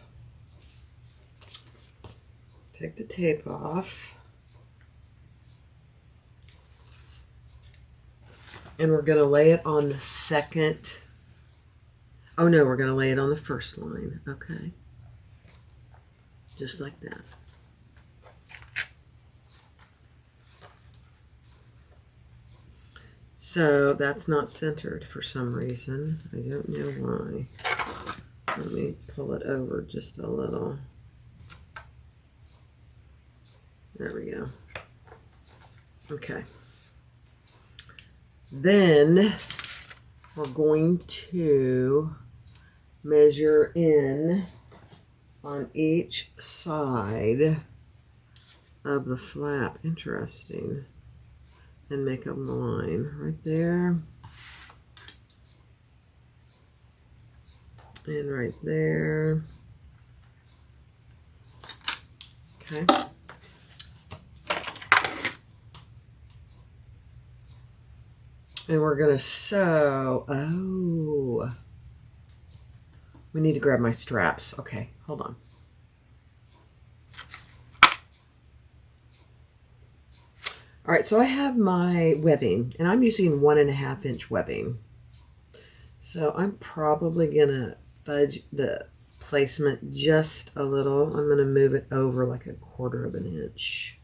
S1: take the tape off. And we're going to lay it on the second. Oh no, we're going to lay it on the first line. Okay. Just like that. So that's not centered for some reason. I don't know why. Let me pull it over just a little. There we go. Okay. Then we're going to measure in on each side of the flap. Interesting. and make a line right there. And right there. Okay. And we're going to sew. Oh. We need to grab my straps. Okay, hold on. All right, so I have my webbing, and I'm using 1.5 inch webbing. So I'm probably going to fudge the placement just a little. I'm going to move it over like 1/4 of an inch.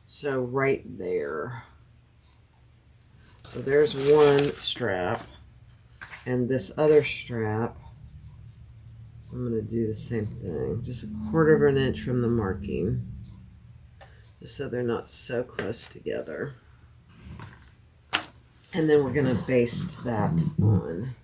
S1: So right there. So there's one strap, and this other strap, I'm going to do the same thing, just 1/4 of an inch from the marking, just so they're not so close together. And then we're going to baste that on.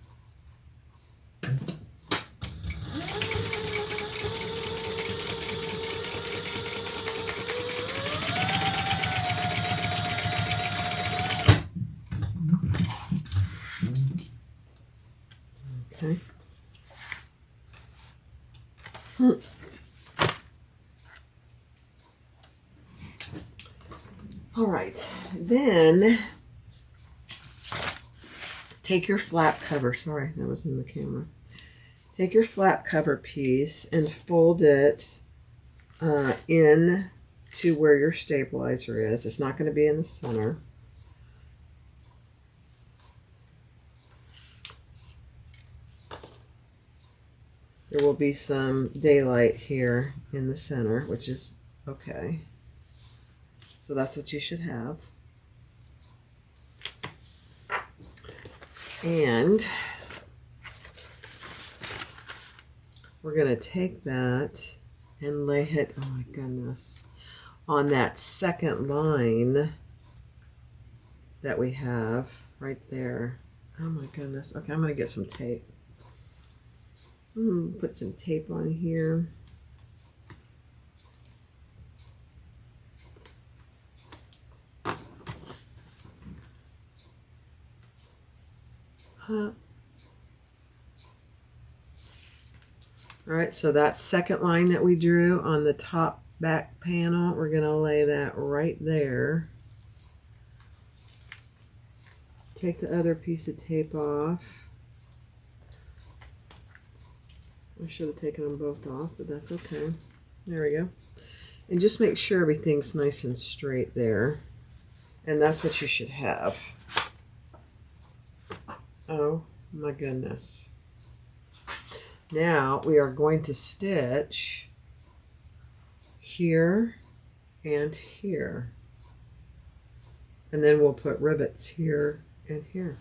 S1: Okay. All right, then take your flap cover. Sorry, that was in the camera. Take your flap cover piece and fold it in to where your stabilizer is. It's not going to be in the center. There will be some daylight here in the center, which is okay. So that's what you should have. And we're going to take that and lay it, oh my goodness, on that second line that we have right there. Oh my goodness. Okay, I'm going to get some tape. Put some tape on here. All right, so that second line that we drew on the top back panel, we're going to lay that right there. Take the other piece of tape off. I should have taken them both off, but that's okay. There we go. And just make sure everything's nice and straight there. And that's what you should have. Oh my goodness. Now we are going to stitch here and here. And then we'll put rivets here and here.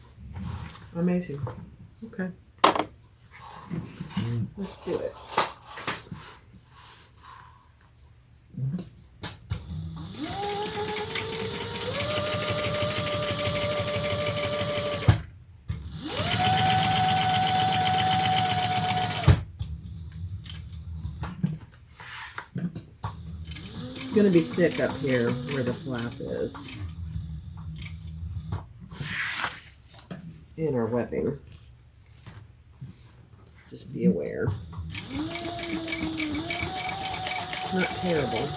S1: Amazing. Okay. Let's do it. It's going to be thick up here where the flap is in our webbing. Just be aware. It's not terrible.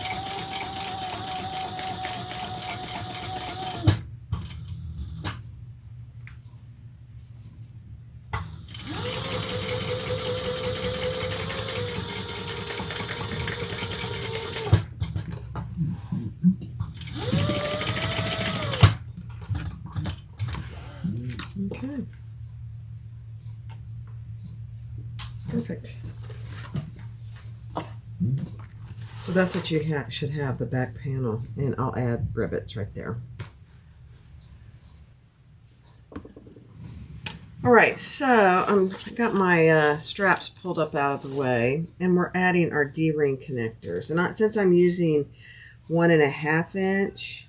S1: Okay. Perfect. So that's what you should have, the back panel, and I'll add rivets right there. All right, so I got my straps pulled up out of the way, and we're adding our D-ring connectors. And since I'm using 1.5 inch,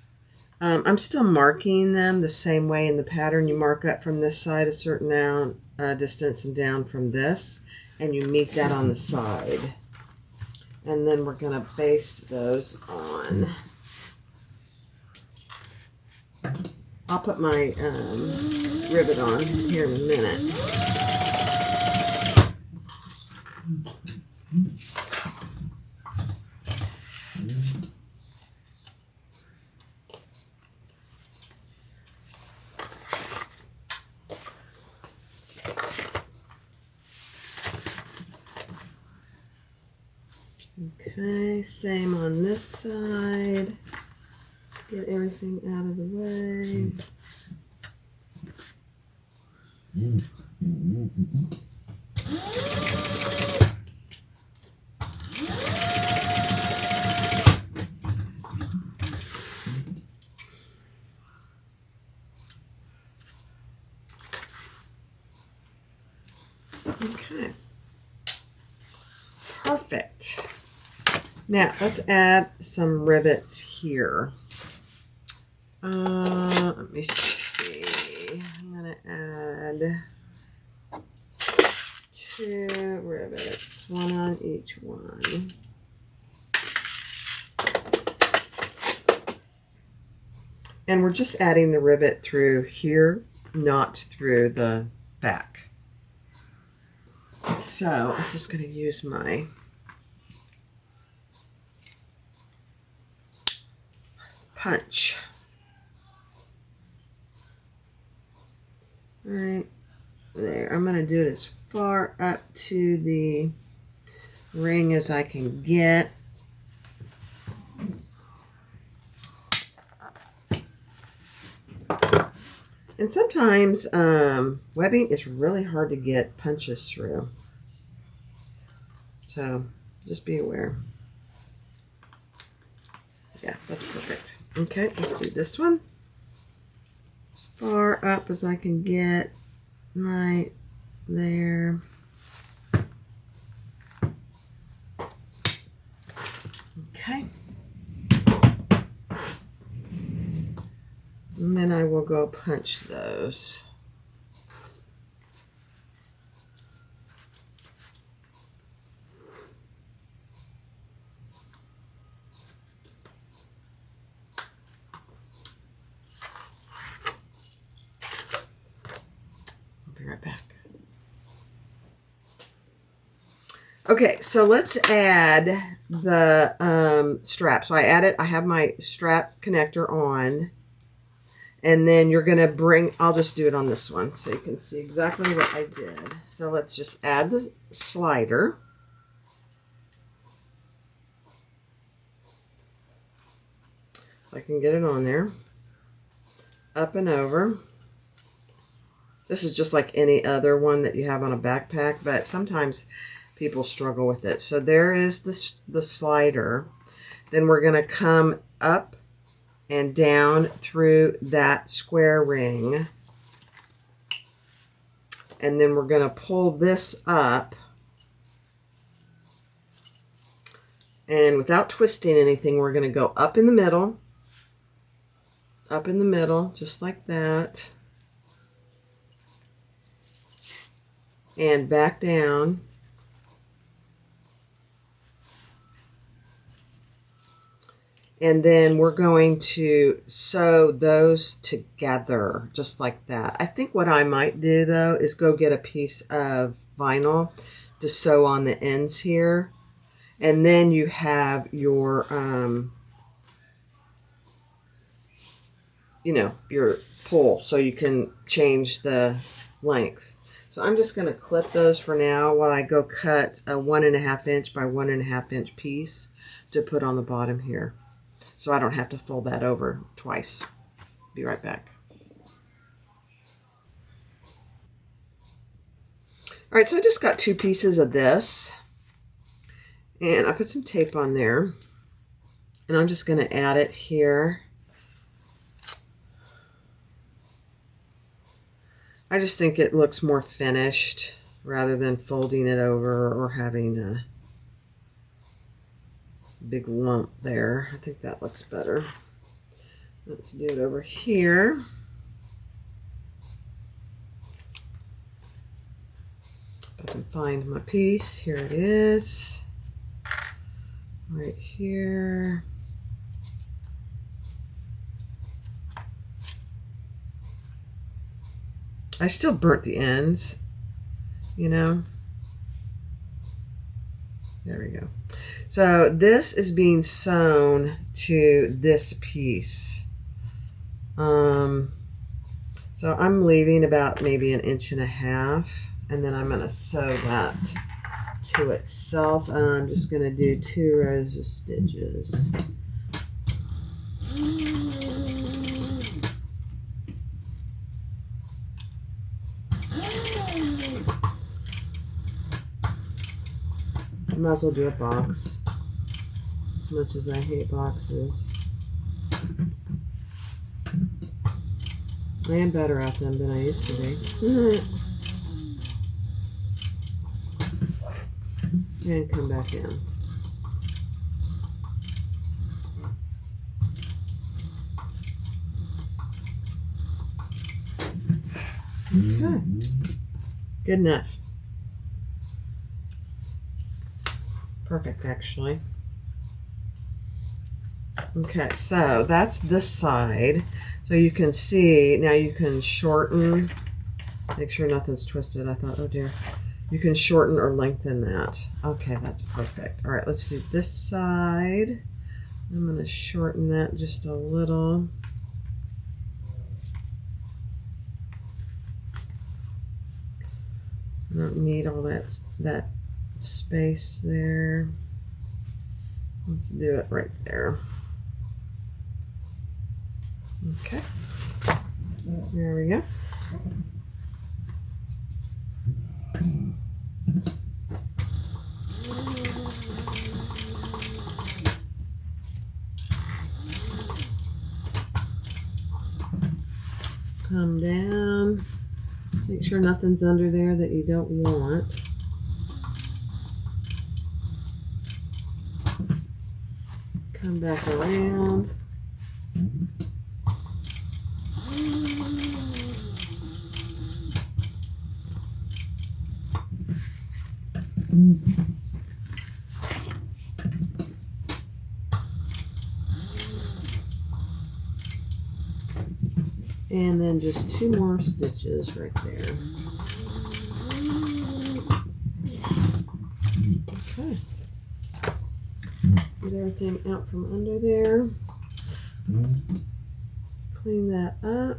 S1: I'm still marking them the same way in the pattern. You mark up from this side a certain distance and down from this, and you meet that on the side. And then we're going to baste those on. I'll put my rivet on here in a minute. Okay, same on this side. Get everything out of the way. Okay. Perfect. Now, let's add some rivets here. Let me see. I'm going to add 2 rivets, 1 on each one. And we're just adding the rivet through here, not through the back. So I'm just going to use my punch. Right there. I'm going to do it as far up to the ring as I can get. And sometimes webbing is really hard to get punches through. So just be aware. Yeah, that's perfect. Okay, let's do this one. As far up as I can get, right there. Okay. And then I will go punch those. Right back. Okay, so let's add the strap. So I have my strap connector on, and then you're going to bring, I'll just do it on this one so you can see exactly what I did. So let's just add the slider. I can get it on there, up and over. This is just like any other one that you have on a backpack, but sometimes people struggle with it. So there is the slider. Then we're going to come up and down through that square ring. And then we're going to pull this up. And without twisting anything, we're going to go up in the middle, just like that. And back down. And then we're going to sew those together, just like that. I think what I might do, though, is go get a piece of vinyl to sew on the ends here. And then you have your, your pull, so you can change the length. So I'm just going to clip those for now while I go cut a 1.5 inch by 1.5 inch piece to put on the bottom here. So I don't have to fold that over twice. Be right back. All right, so I just got 2 pieces of this. And I put some tape on there. And I'm just going to add it here. I just think it looks more finished rather than folding it over or having a big lump there. I think that looks better. Let's do it over here. If I can find my piece, here it is. Right here. I still burnt the ends, you know. There we go. So this is being sewn to this piece. So I'm leaving about maybe 1.5 inches, and then I'm going to sew that to itself, and I'm just going to do 2 rows of stitches. I might as well do a box, as much as I hate boxes. I am better at them than I used to be. And come back in. Okay. Good enough. Perfect, actually. Okay, so that's this side. So you can see, now you can shorten, make sure nothing's twisted. I thought, oh dear. You can shorten or lengthen that. Okay, that's perfect. All right, let's do this side. I'm going to shorten that just a little. I don't need all that space there. Let's do it right there. Okay, there we go. Come down, make sure nothing's under there that you don't want. Come back around. And then just 2 more stitches right there. Okay. Get everything out from under there. Clean that up.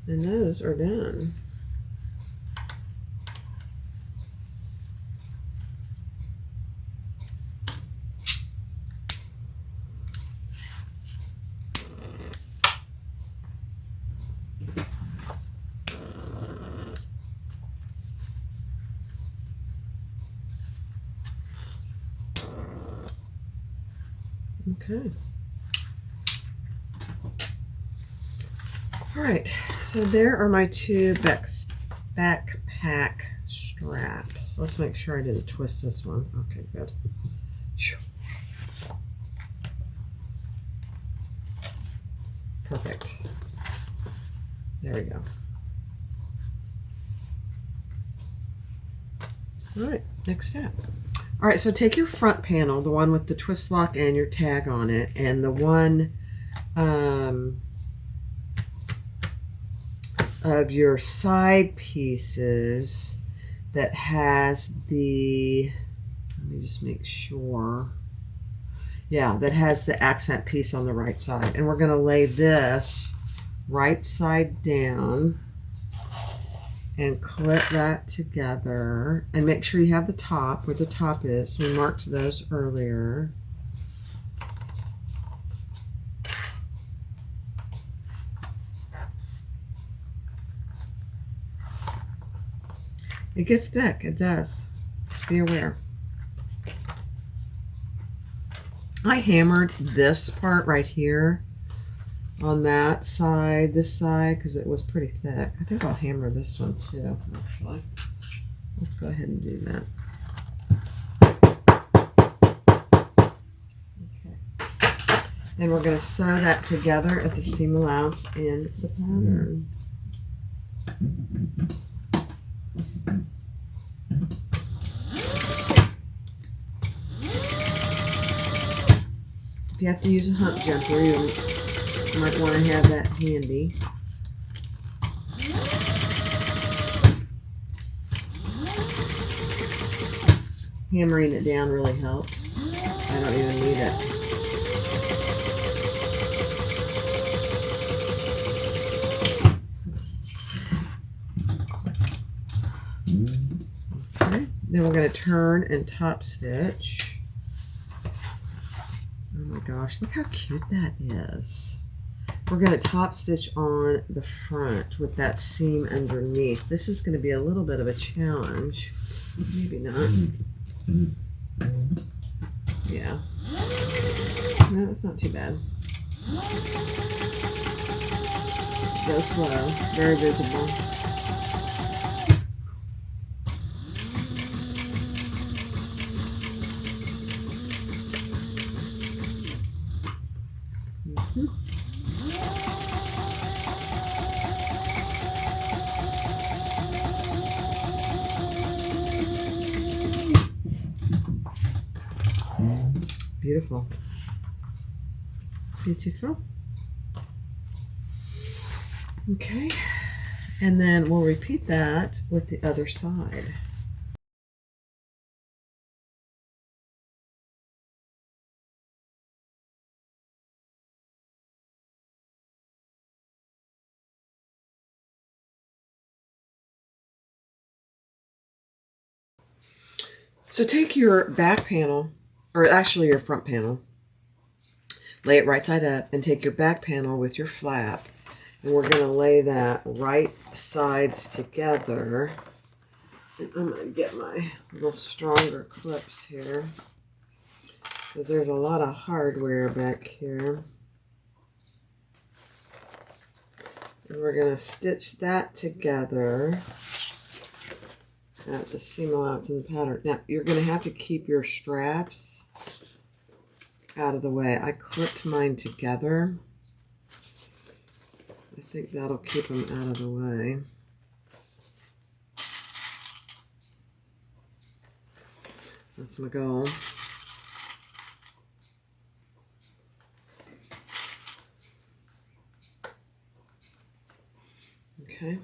S1: And those are done. Okay. All right, so there are my 2 backpack straps. Let's make sure I didn't twist this one. Okay, good. Perfect. There we go. All right, next step. All right, so take your front panel, the one with the twist lock and your tag on it, and the one of your side pieces that has the, let me just make sure, yeah, that has the accent piece on the right side. And we're going to lay this right side down and clip that together, and make sure you have the top where the top is. We marked those earlier. It gets thick, it does. Just be aware. I hammered this part right here on that side, this side, because it was pretty thick. I think I'll hammer this one too, actually. Let's go ahead and do that. Okay. And we're going to sew that together at the seam allowance in the pattern. If you have to use a hump jumper, you might want to have that handy. hammering it down really helped. I don't even need it. Okay, then we're going to turn and top stitch. Oh my gosh, look how cute that is. We're going to top stitch on the front with that seam underneath. This is going to be a little bit of a challenge. Maybe not. Yeah. No, it's not too bad. Go slow. Very visible. Beautiful. Beautiful. Okay. And then we'll repeat that with the other side. So take your back panel, or actually your front panel, lay it right side up, and take your back panel with your flap, and we're going to lay that right sides together. And I'm going to get my little stronger clips here, because there's a lot of hardware back here. And we're going to stitch that together at the seam allowance in the pattern. Now, you're going to have to keep your straps out of the way. I clipped mine together. I think that'll keep them out of the way. That's my goal. Okay.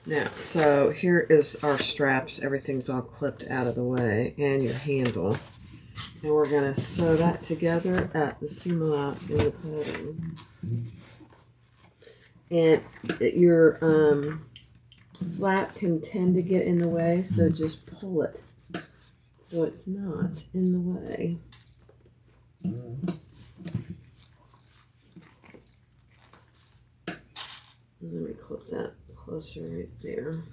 S1: Now, so here is our straps. Everything's all clipped out of the way, and your handle. And we're going to sew that together at the seam allowance in the pattern. And your flap can tend to get in the way, so just pull it so it's not in the way. Let me clip that closer right there.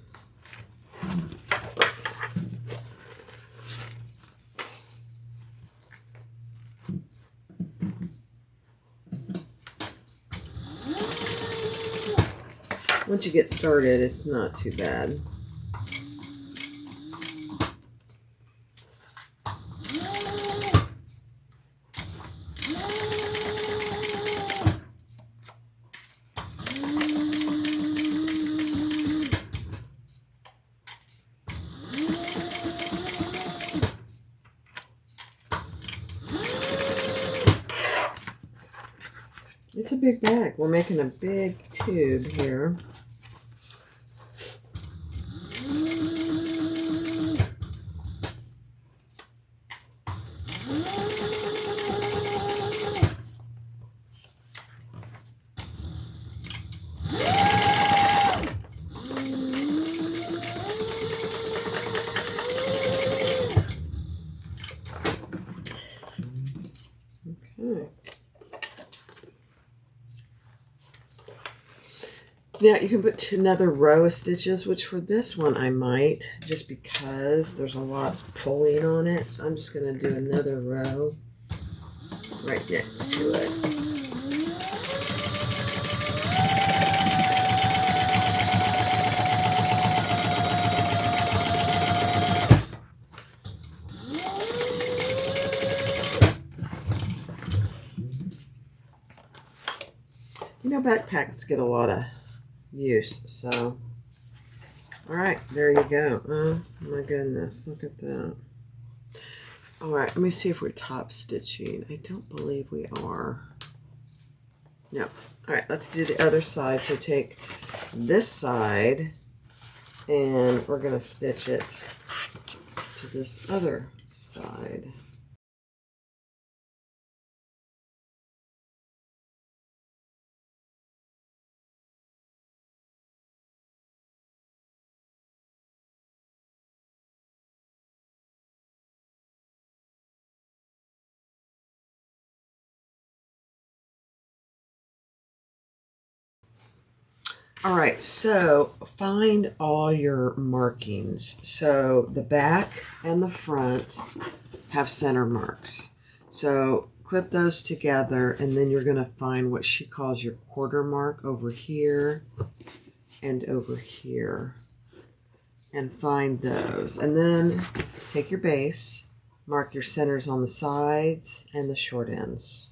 S1: Once you get started, it's not too bad. It's a big bag. We're making a big tube here. Okay. Now you can put another row of stitches, which for this one I might, just because there's a lot pulling on it. So I'm just going to do another row right next to it. You know, backpacks get a lot of use, so all right, there you go. Oh my goodness, look at that. All right, let me see if we're top stitching. I don't believe we are. No. All right, let's do the other side. So take this side And we're going to stitch it to this other side. All right, so find all your markings. So the back and the front have center marks. So clip those together, and then you're going to find what she calls your quarter mark over here and over here. And find those. And then take your base, mark your centers on the sides and the short ends.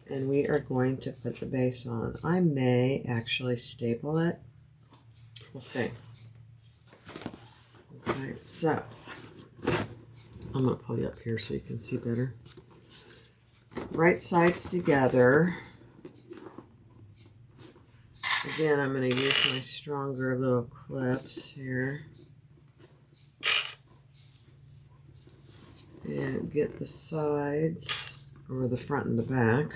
S1: And we are going to put the base on. I may actually staple it. We'll see. Okay, so I'm going to pull you up here so you can see better. Right sides together. Again, I'm going to use my stronger little clips here. And get the sides, or the front and the back.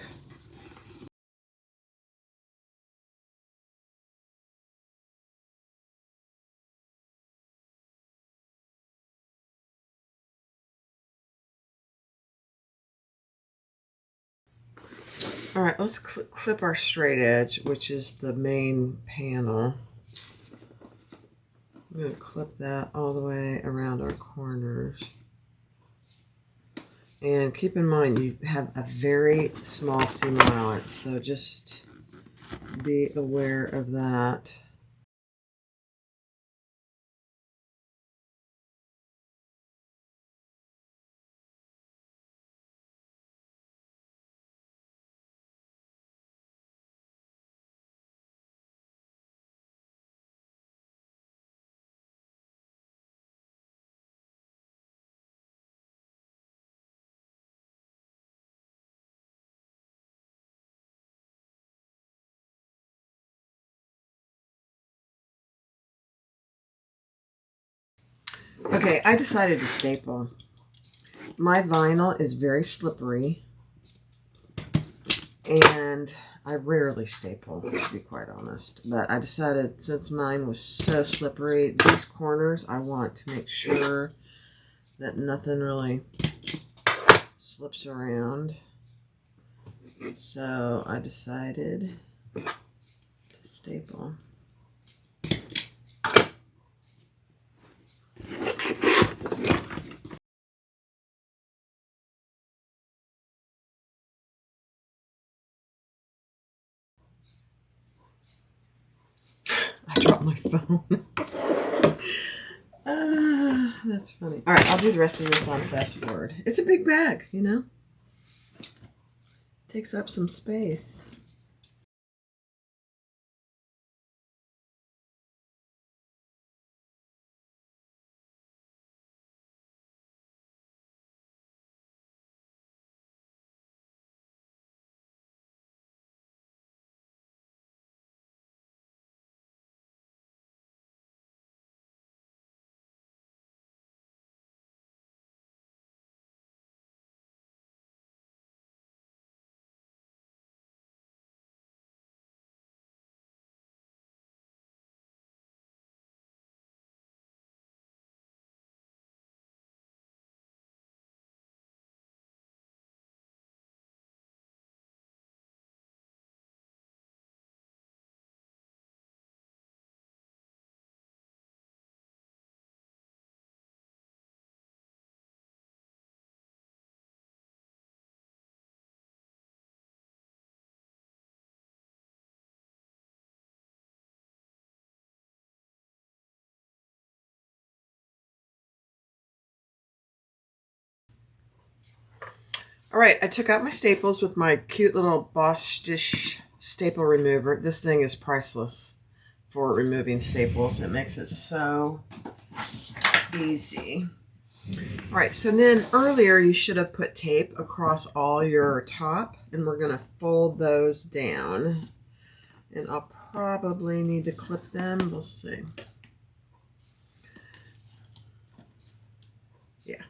S1: All right, let's clip our straight edge, which is the main panel. I'm going to clip that all the way around our corners. And keep in mind, you have a very small seam allowance, so just be aware of that. Okay, I decided to staple. My vinyl is very slippery, and I rarely staple, to be quite honest. But I decided, since mine was so slippery, these corners, I want to make sure that nothing really slips around. So I decided to staple. I dropped my phone. That's funny. All right, I'll do the rest of this on fast forward. It's a big bag, you know. Takes up some space. All right, I took out my staples with my cute little Boss Dish staple remover. This thing is priceless for removing staples. It makes it so easy. All right, so then earlier you should have put tape across all your top, and we're going to fold those down. And I'll probably need to clip them. We'll see. Yeah,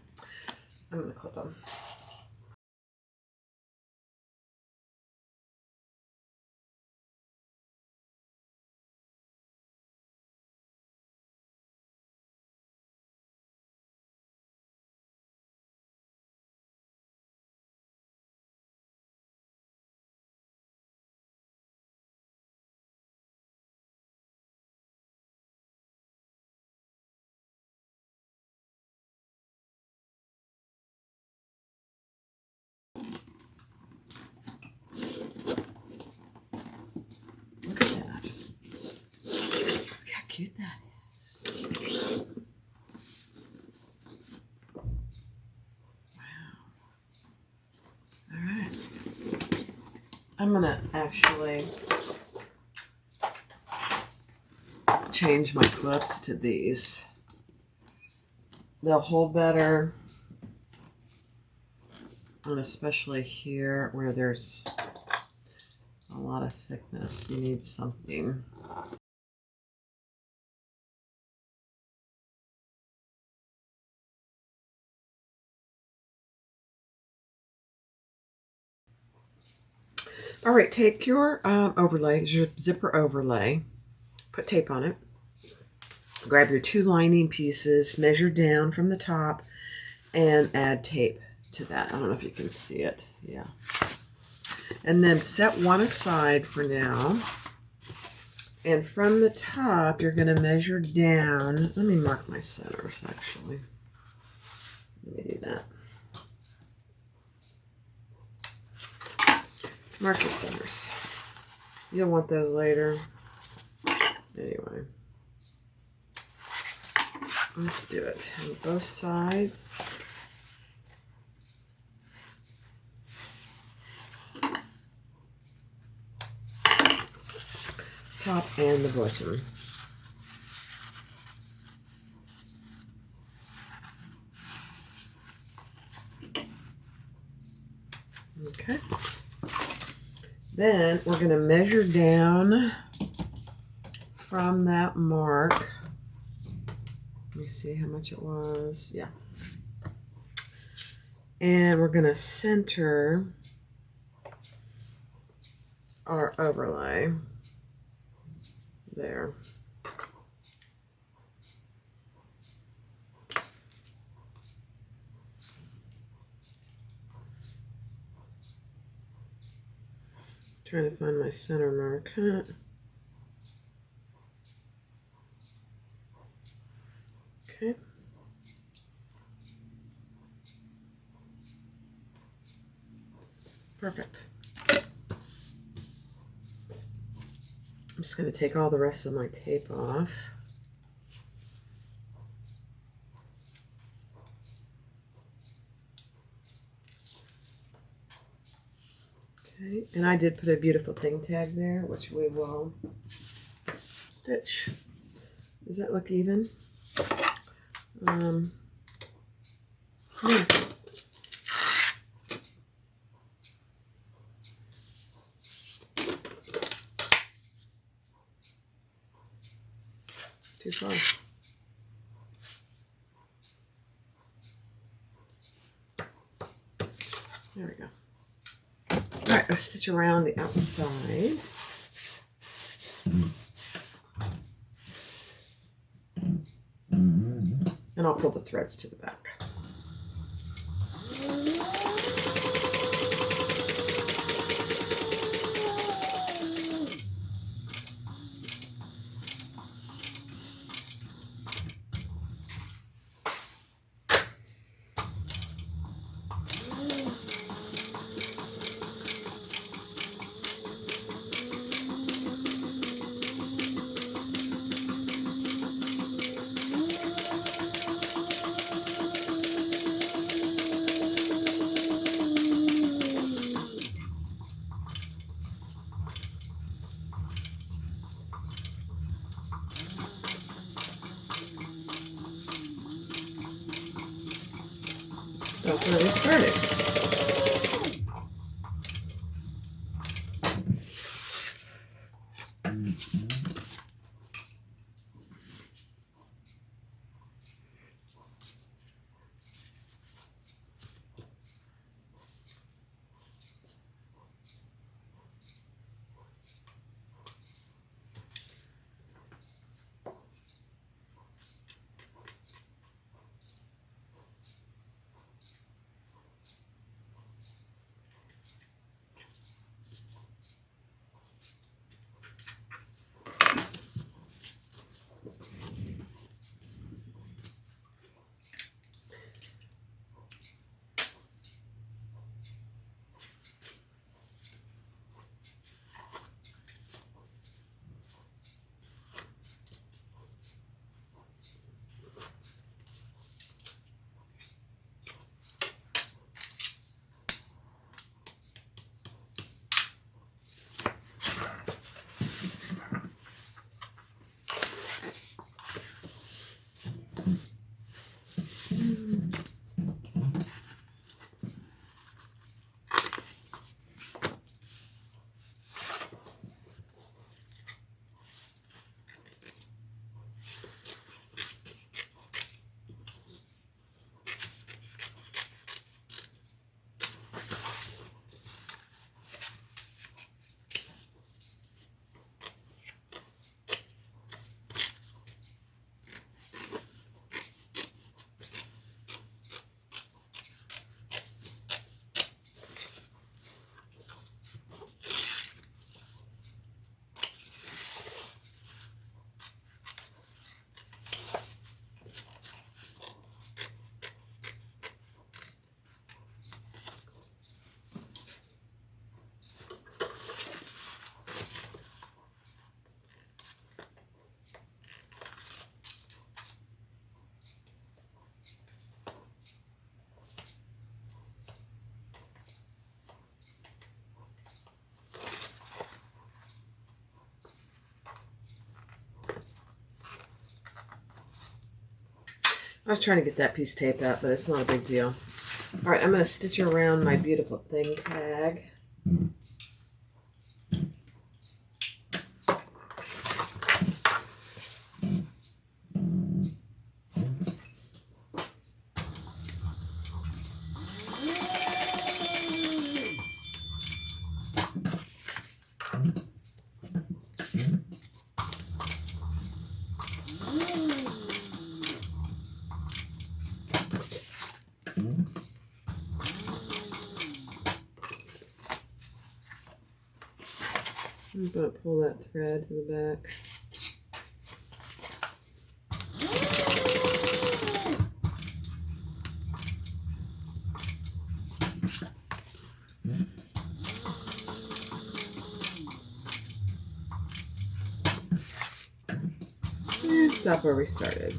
S1: I'm going to clip them. Look at that. Look how cute that is. Wow. All right. I'm going to actually change my clips to these. They'll hold better. And especially here where there's a lot of thickness, you need something. All right, take your overlay, your zipper overlay, put tape on it. Grab your 2 lining pieces, measure down from the top, and add tape to that. I don't know if you can see it. Yeah. And then set one aside for now. And from the top, you're going to measure down. Let me mark my centers, actually. Let me do that. Mark your centers. You'll want those later. Anyway. Let's do it on both sides. Top and the bottom. Okay. Then we're going to measure down from that mark. Let me see how much it was. Yeah. And we're going to center our overlay there. Trying to find my center mark. Okay. Perfect. I'm just going to take all the rest of my tape off. Okay, and I did put a beautiful thing tag there, which we will stitch. Does that look even? Yeah. Too far. There we go. All right, let's stitch around the outside. And I'll pull the threads to the back. Stop where we started. I was trying to get that piece taped up, but it's not a big deal. All right, I'm going to stitch around my beautiful thing tag. I'm going to pull that thread to the back. And stop where we started.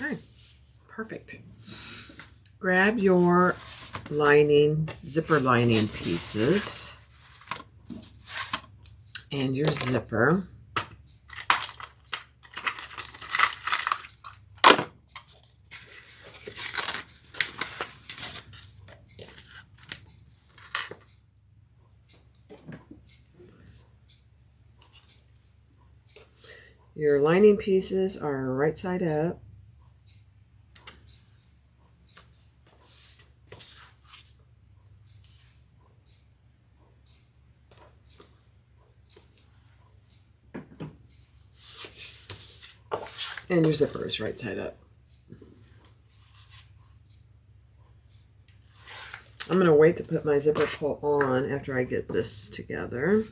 S1: Okay, perfect. Grab your lining, zipper lining pieces and your zipper. Your lining pieces are right side up. And your zipper is right side up. I'm going to wait to put my zipper pull on after I get this together.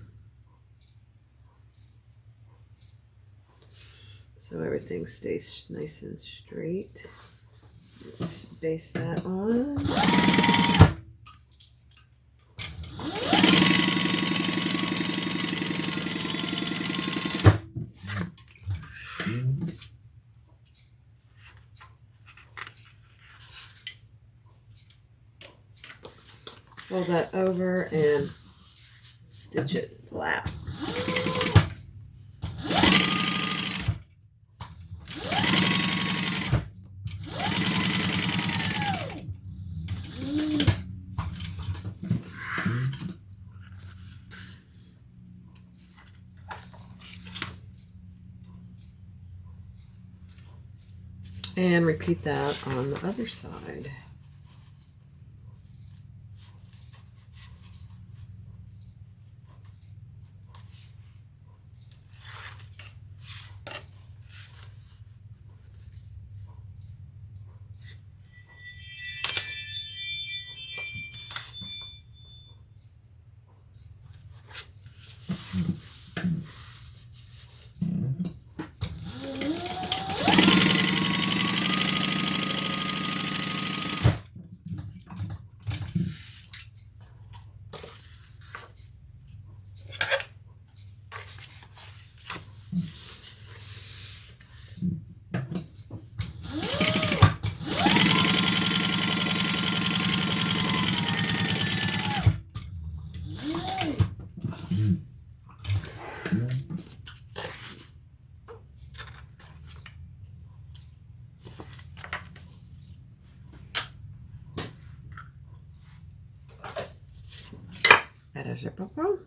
S1: So everything stays nice and straight. Let's base that on. Fold that over and stitch it flat. And repeat that on the other side. Add a zipper pull.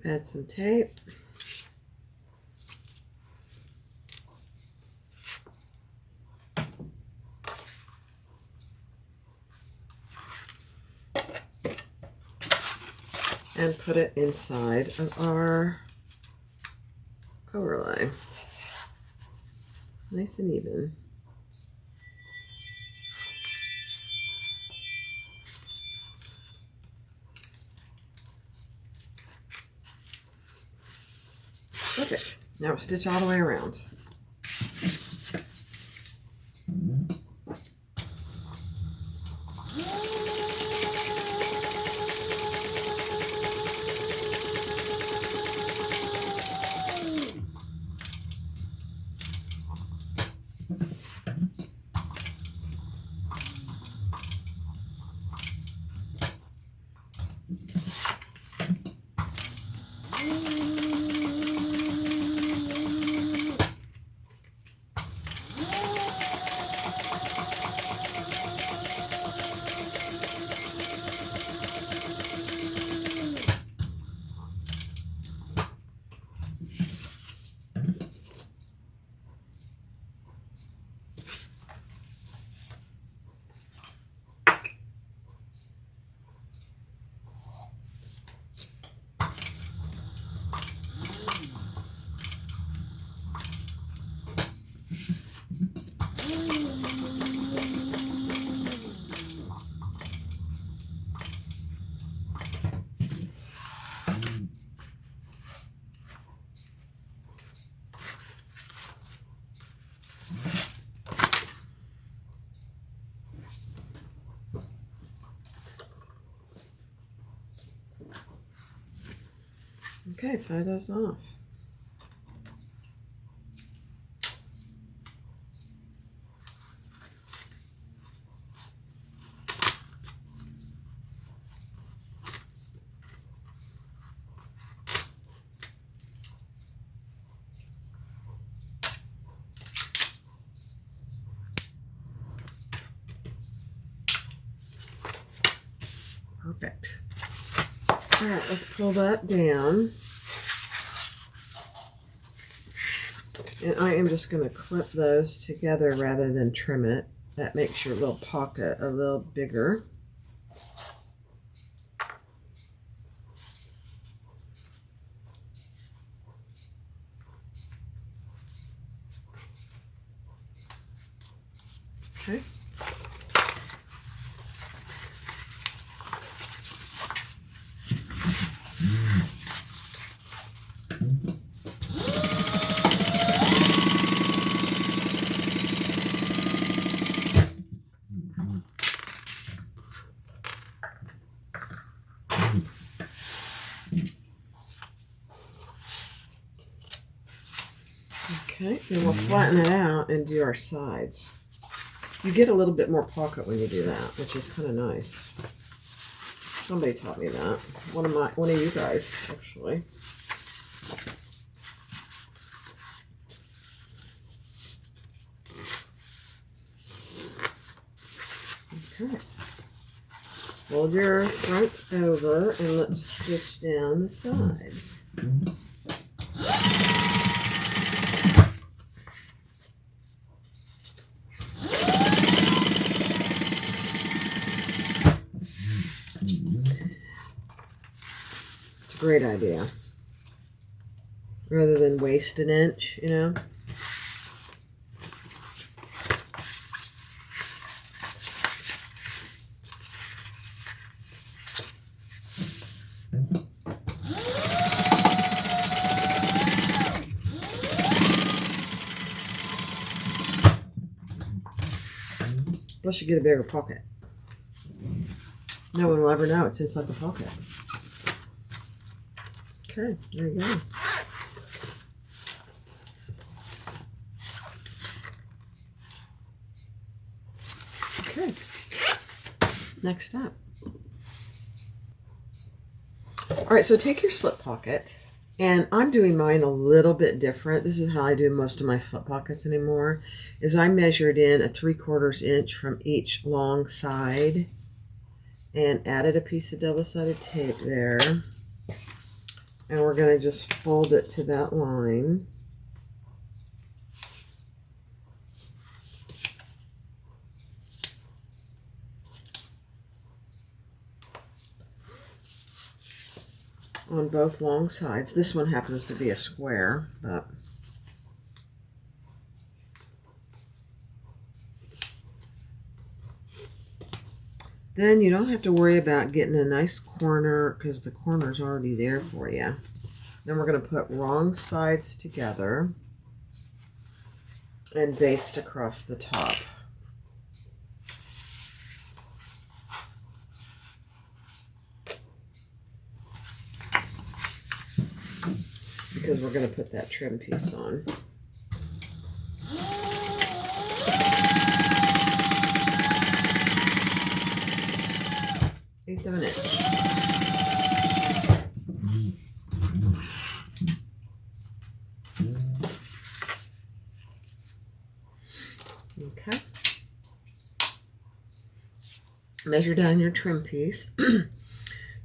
S1: Add some tape. And put it inside of our overlay. Nice and even. Perfect. Now stitch all the way around. Okay, tie those off. Perfect. All right, let's pull that down. And I am just going to clip those together rather than trim it. That makes your little pocket a little bigger. Okay. Okay, then we'll flatten it out and do our sides. You get a little bit more pocket when you do that, which is kind of nice. Somebody taught me that. One of you guys, actually. Okay. Fold your front over and let's stitch down the sides. It's a great idea. Rather than waste an inch, you know. Plus you get a bigger pocket. No one will ever know it's inside the pocket. Okay, there you go. Okay, next up. All right, so take your slip pocket, and I'm doing mine a little bit different. This is how I do most of my slip pockets anymore, is I measured in a 3/4 inch from each long side and added a piece of double-sided tape there. And we're going to just fold it to that line. On both long sides. This one happens to be a square, but then you don't have to worry about getting a nice corner because the corner's already there for you. Then we're going to put wrong sides together and baste across the top. Because we're going to put that trim piece on. Eighth of an inch. Okay. Measure down your trim piece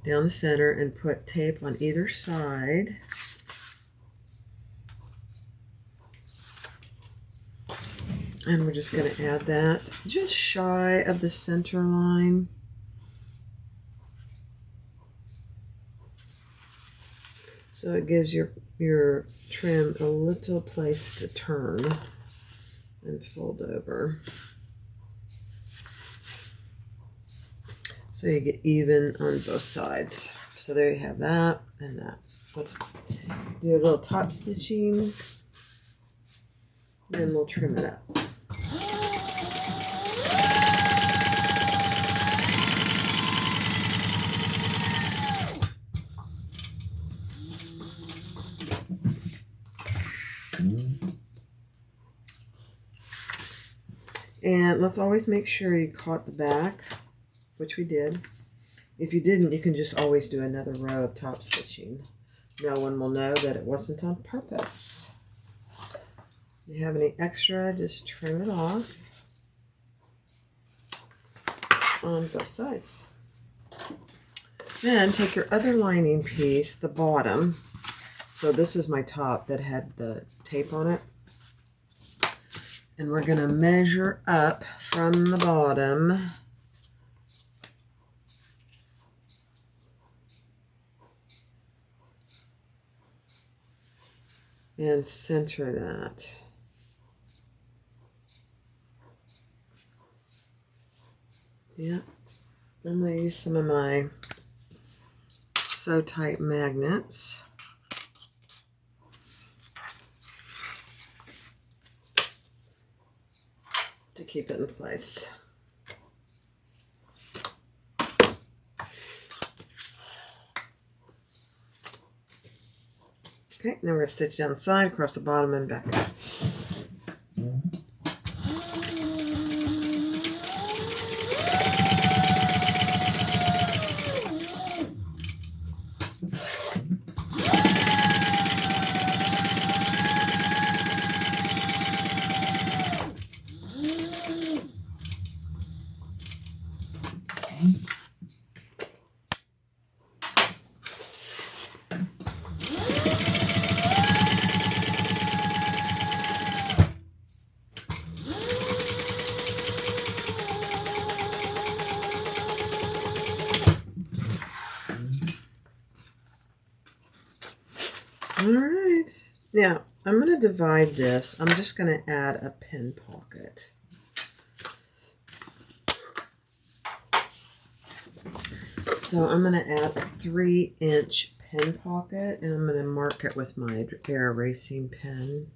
S1: down the center and put tape on either side. And we're just going to add that just shy of the center line. So it gives your trim a little place to turn and fold over. So you get even on both sides. So there you have that and that. Let's do a little top stitching. Then we'll trim it up. And let's always make sure you caught the back, which we did. If you didn't, you can just always do another row of top stitching. No one will know that it wasn't on purpose. If you have any extra, just trim it off on both sides. Then take your other lining piece, the bottom. So this is my top that had the tape on it. And we're going to measure up from the bottom and center that. Yeah, I'm going to use some of my Sew Tight magnets. To keep it in place. Okay, now we're going to stitch down the side, across the bottom, and back up. All right, now I'm going to divide this. I'm just going to add a pin pocket. So I'm going to add a 3-inch pin pocket, and I'm going to mark it with my air erasing pen.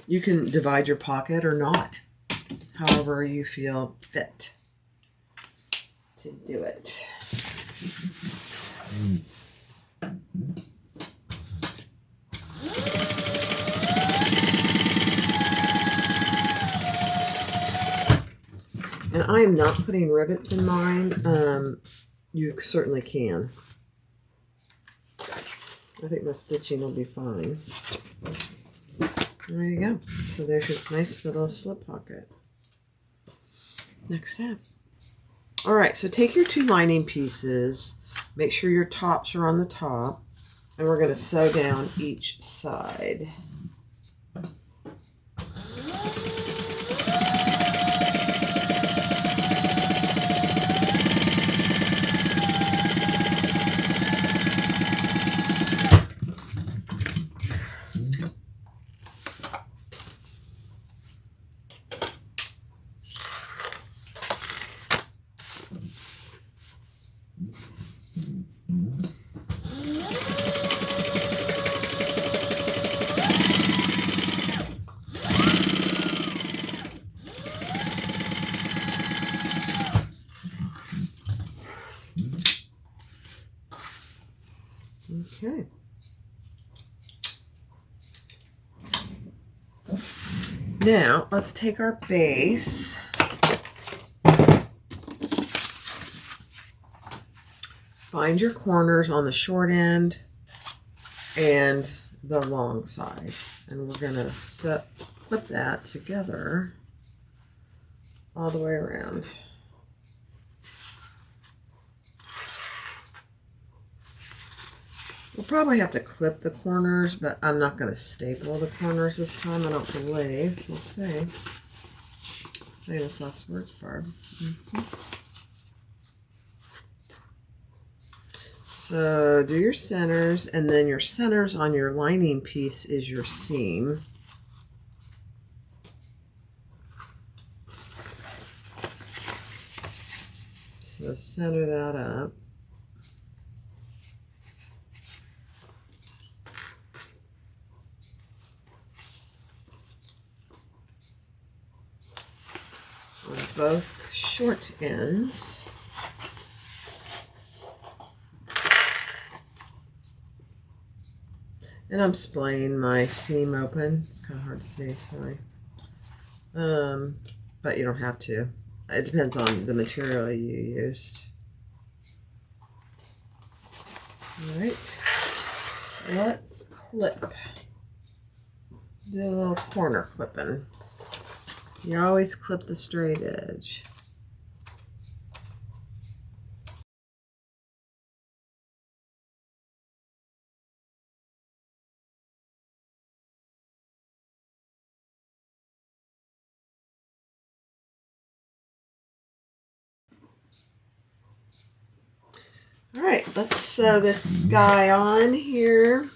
S1: You can divide your pocket or not, however you feel fit to do it. And I am not putting rivets in mine. You certainly can. I think my stitching will be fine. There you go. So there's your nice little slip pocket. Next step. All right, so take your 2 lining pieces, make sure your tops are on the top, and we're going to sew down each side. Okay. Now, let's take our base. Find your corners on the short end and the long side. And we're going to put that together all the way around. We'll probably have to clip the corners, but I'm not going to staple the corners this time, I don't believe. We'll see. Famous last words, Barb. So do your centers, and then your centers on your lining piece is your seam. So center that up. On both short ends. And I'm splaying my seam open. It's kind of hard to see, sorry. But you don't have to. It depends on the material you used. All right. Let's clip. Do a little corner clipping. You always clip the straight edge. All right, let's sew this guy on here.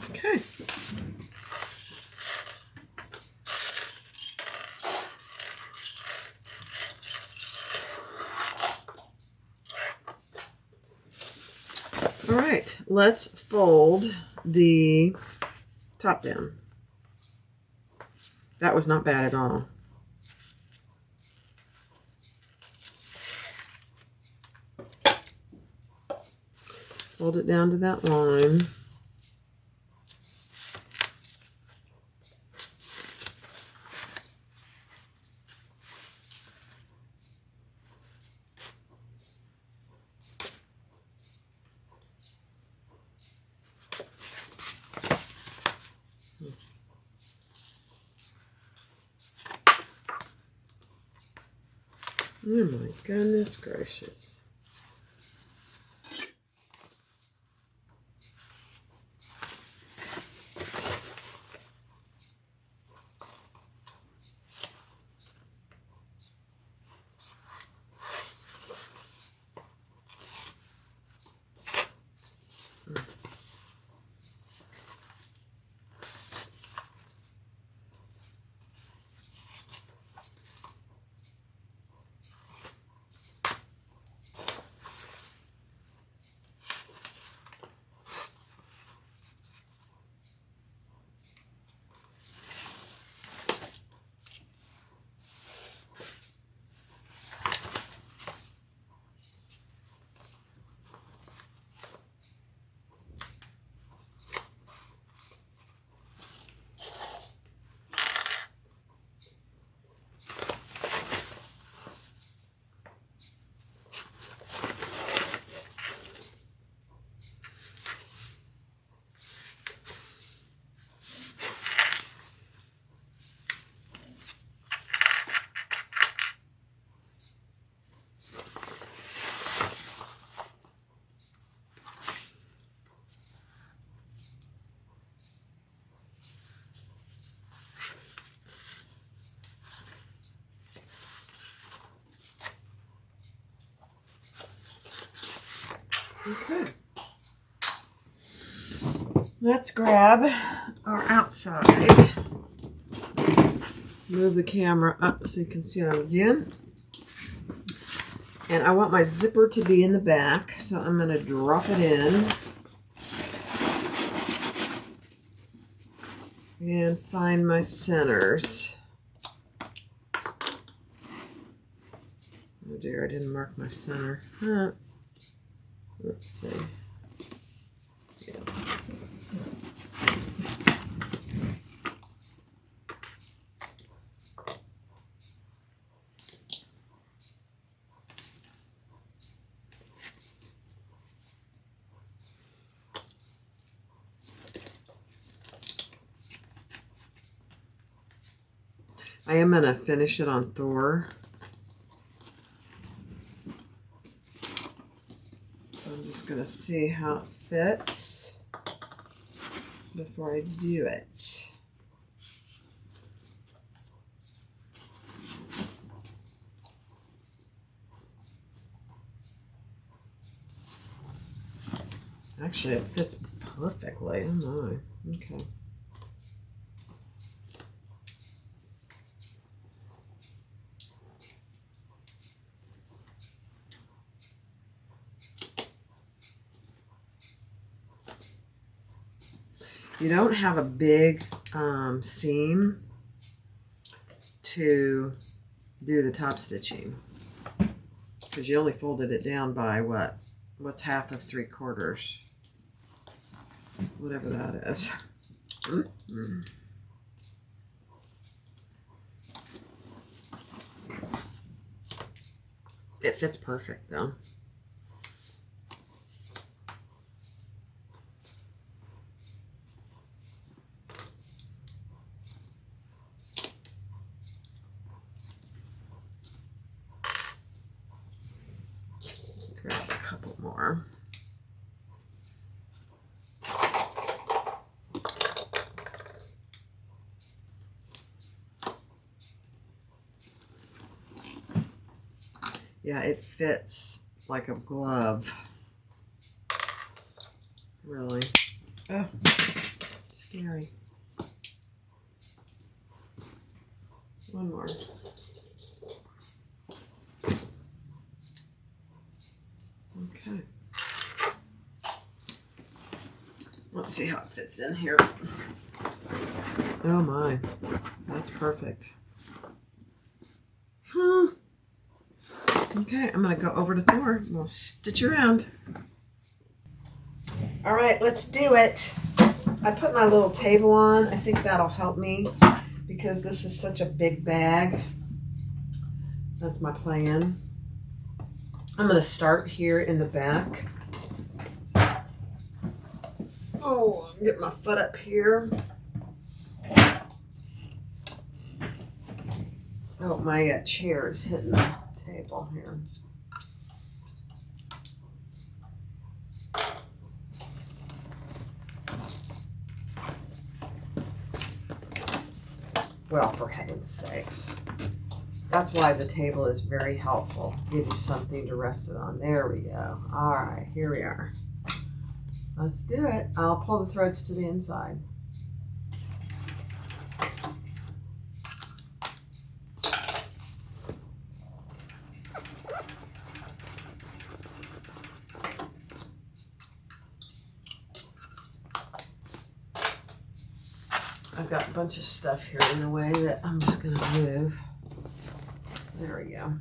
S1: Okay. All right, let's fold the top down. That was not bad at all. Fold it down to that line. Oh my goodness gracious. Okay. Let's grab our outside. Move the camera up so you can see what I'm doing. And I want my zipper to be in the back, so I'm going to drop it in. And find my centers. Oh dear, I didn't mark my center. Huh. Let's see. Yeah. I am going to finish it on Thor. So I'm just going to see how it fits before I do it. Actually, it fits perfectly. Oh my. Okay. You don't have a big seam to do the top stitching because you only folded it down by what's half of 3/4, whatever that is. Mm-hmm. It fits perfect though. Grab a couple more. Yeah, it fits like a glove. Really. Oh, scary. One more. Okay. Let's see how it fits in here. Oh my, that's perfect. Okay, I'm going to go over to Thor and we'll stitch around. All right, let's do it. I put my little table on. I think that'll help me because this is such a big bag. That's my plan. I'm going to start here in the back. Oh, get my foot up here. Oh, my chair is hitting the table here. Well, for heaven's sakes. That's why the table is very helpful. Give you something to rest it on. There we go. All right, here we are. Let's do it. I'll pull the threads to the inside. I've got a bunch of stuff here in the way that I'm just going to move. There we go.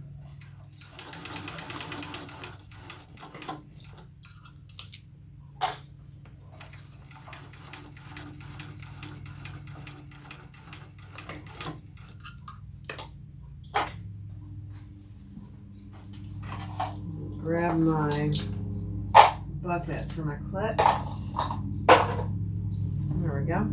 S1: Grab my bucket for my clips. There we go.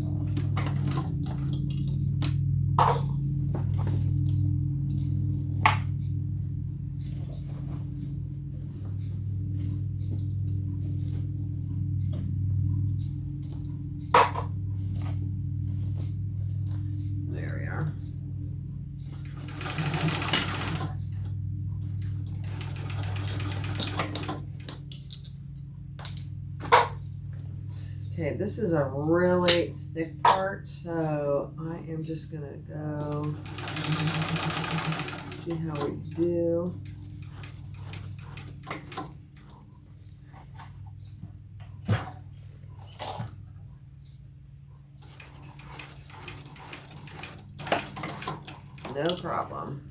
S1: There we are. Okay, this is a really thick part, so I am just gonna go see how we do. No problem.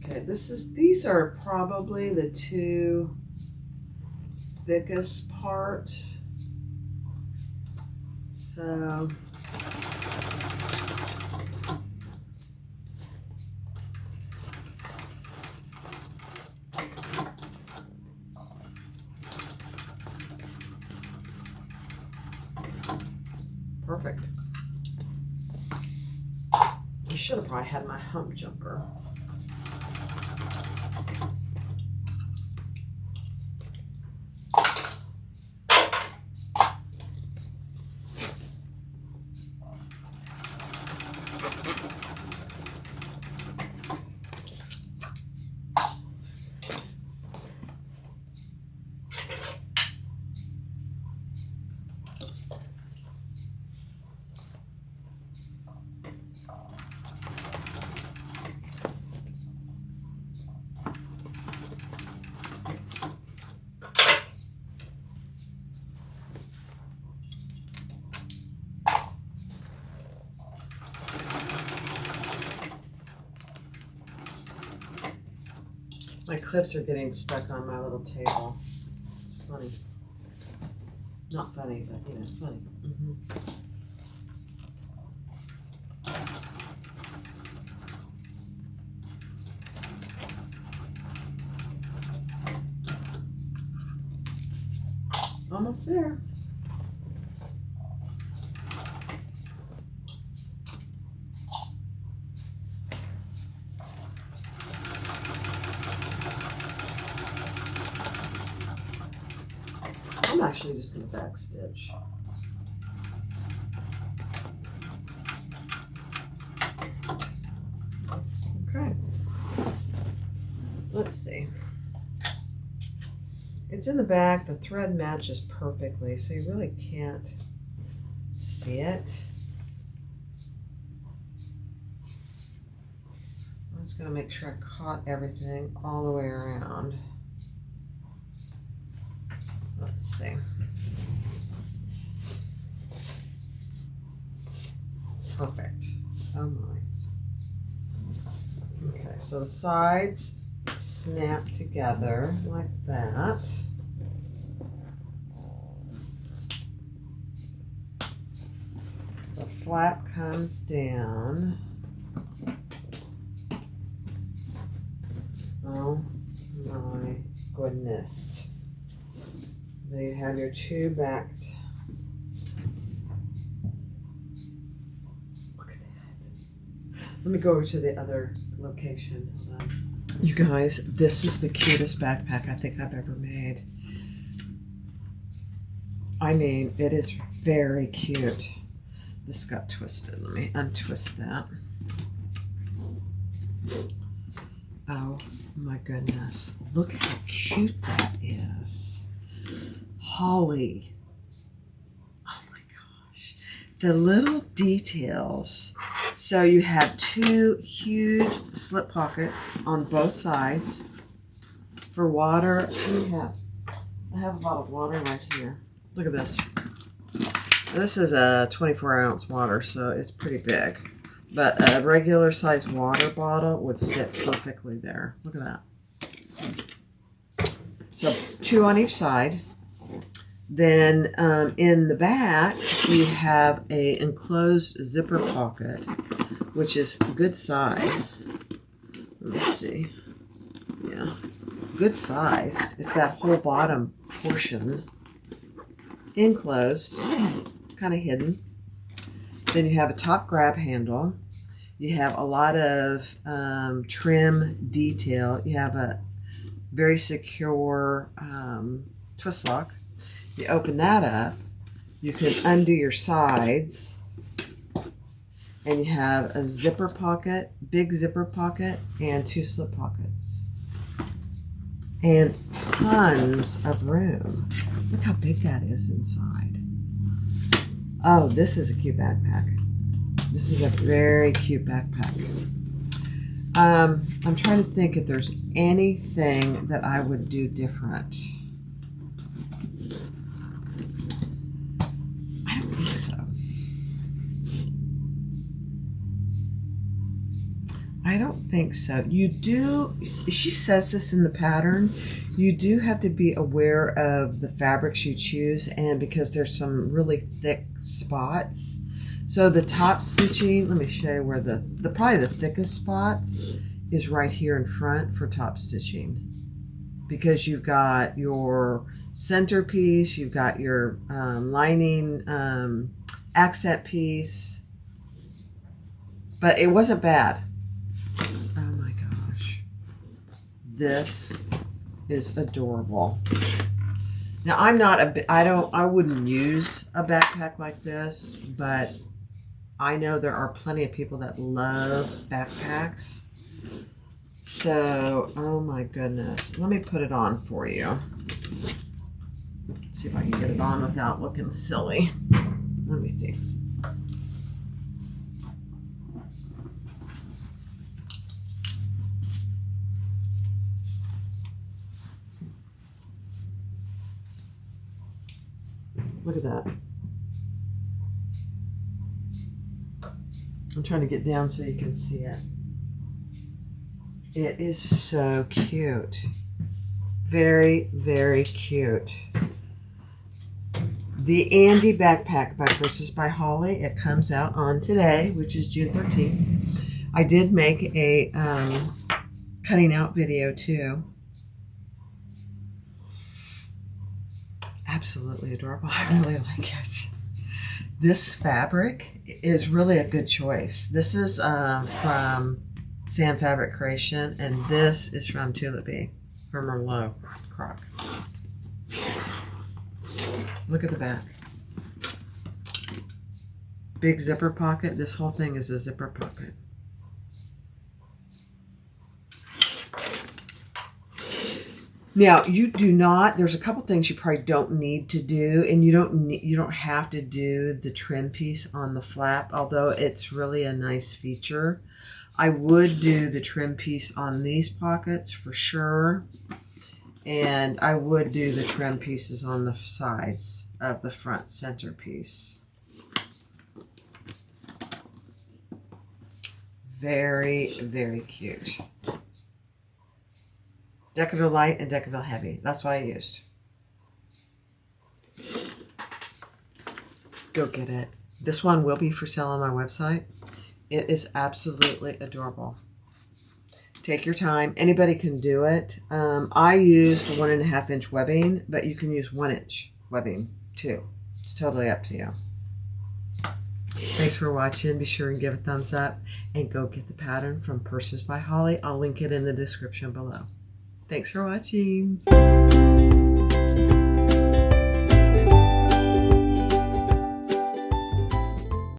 S1: Okay, these are probably the two thickest parts. So perfect. I should have probably had my hump jumper. My clips are getting stuck on my little table. It's funny. Not funny, but you know, funny. Almost there. I'm actually just going to back stitch. Okay. Let's see. It's in the back. The thread matches perfectly, so you really can't see it. I'm just going to make sure I caught everything all the way around. Let's see. Perfect. Oh my. Okay, so the sides snap together like that. The flap comes down. Oh my goodness. There you have your two backed. Look at that. Let me go over to the other location. Hold on. You guys, this is the cutest backpack I think I've ever made. I mean, it is very cute. This got twisted. Let me untwist that. Oh my goodness. Look how cute that is. Holly. Oh my gosh. The little details. So you have two huge slip pockets on both sides for water. I have a bottle of water right here. Look at this. This is a 24-ounce water, so it's pretty big. But a regular size water bottle would fit perfectly there. Look at that. So 2 on each side. Then in the back, you have a enclosed zipper pocket, which is good size. Let me see. Yeah, good size. It's that whole bottom portion enclosed. It's kind of hidden. Then you have a top grab handle. You have a lot of trim detail. You have a very secure twist lock. You open that up, you can undo your sides, and you have a zipper pocket, big zipper pocket, and 2 slip pockets. And tons of room. Look how big that is inside. Oh, this is a cute backpack. This is a very cute backpack. I'm trying to think if there's anything that I would do different. I don't think so. I don't think so. You do, she says this in the pattern, you do have to be aware of the fabrics you choose, and because there's some really thick spots. So the top stitching, let me show you where the probably the thickest spots is right here in front for top stitching. Because you've got your centerpiece, you've got your lining accent piece. But it wasn't bad. Oh my gosh. This is adorable. Now I wouldn't use a backpack like this, but I know there are plenty of people that love backpacks. So, oh my goodness. Let me put it on for you. See if I can get it on without looking silly. Let me see. Look at that. I'm trying to get down so you can see it. It is so cute. Very, very cute. The Andie backpack by Purses by Holly. It comes out on today, which is June 13th. I did make a cutting out video too. Absolutely adorable. I really like it. This fabric is really a good choice. This is from Sam Fabric Creation, and this is from Tulipy, from Merlot Croc. Look at the back. Big zipper pocket. This whole thing is a zipper pocket. Now you do not. There's a couple things you probably don't need to do, and you don't have to do the trim piece on the flap, although it's really a nice feature. I would do the trim piece on these pockets for sure, and I would do the trim pieces on the sides of the front center piece. Very, very cute. Decaville Light and Decaville Heavy. That's what I used. Go get it. This one will be for sale on my website. It is absolutely adorable. Take your time. Anybody can do it. I used 1.5 inch webbing, but you can use 1 inch webbing too. It's totally up to you. Thanks for watching. Be sure and give a thumbs up and go get the pattern from Purses by Holly. I'll link it in the description below. Thanks for watching.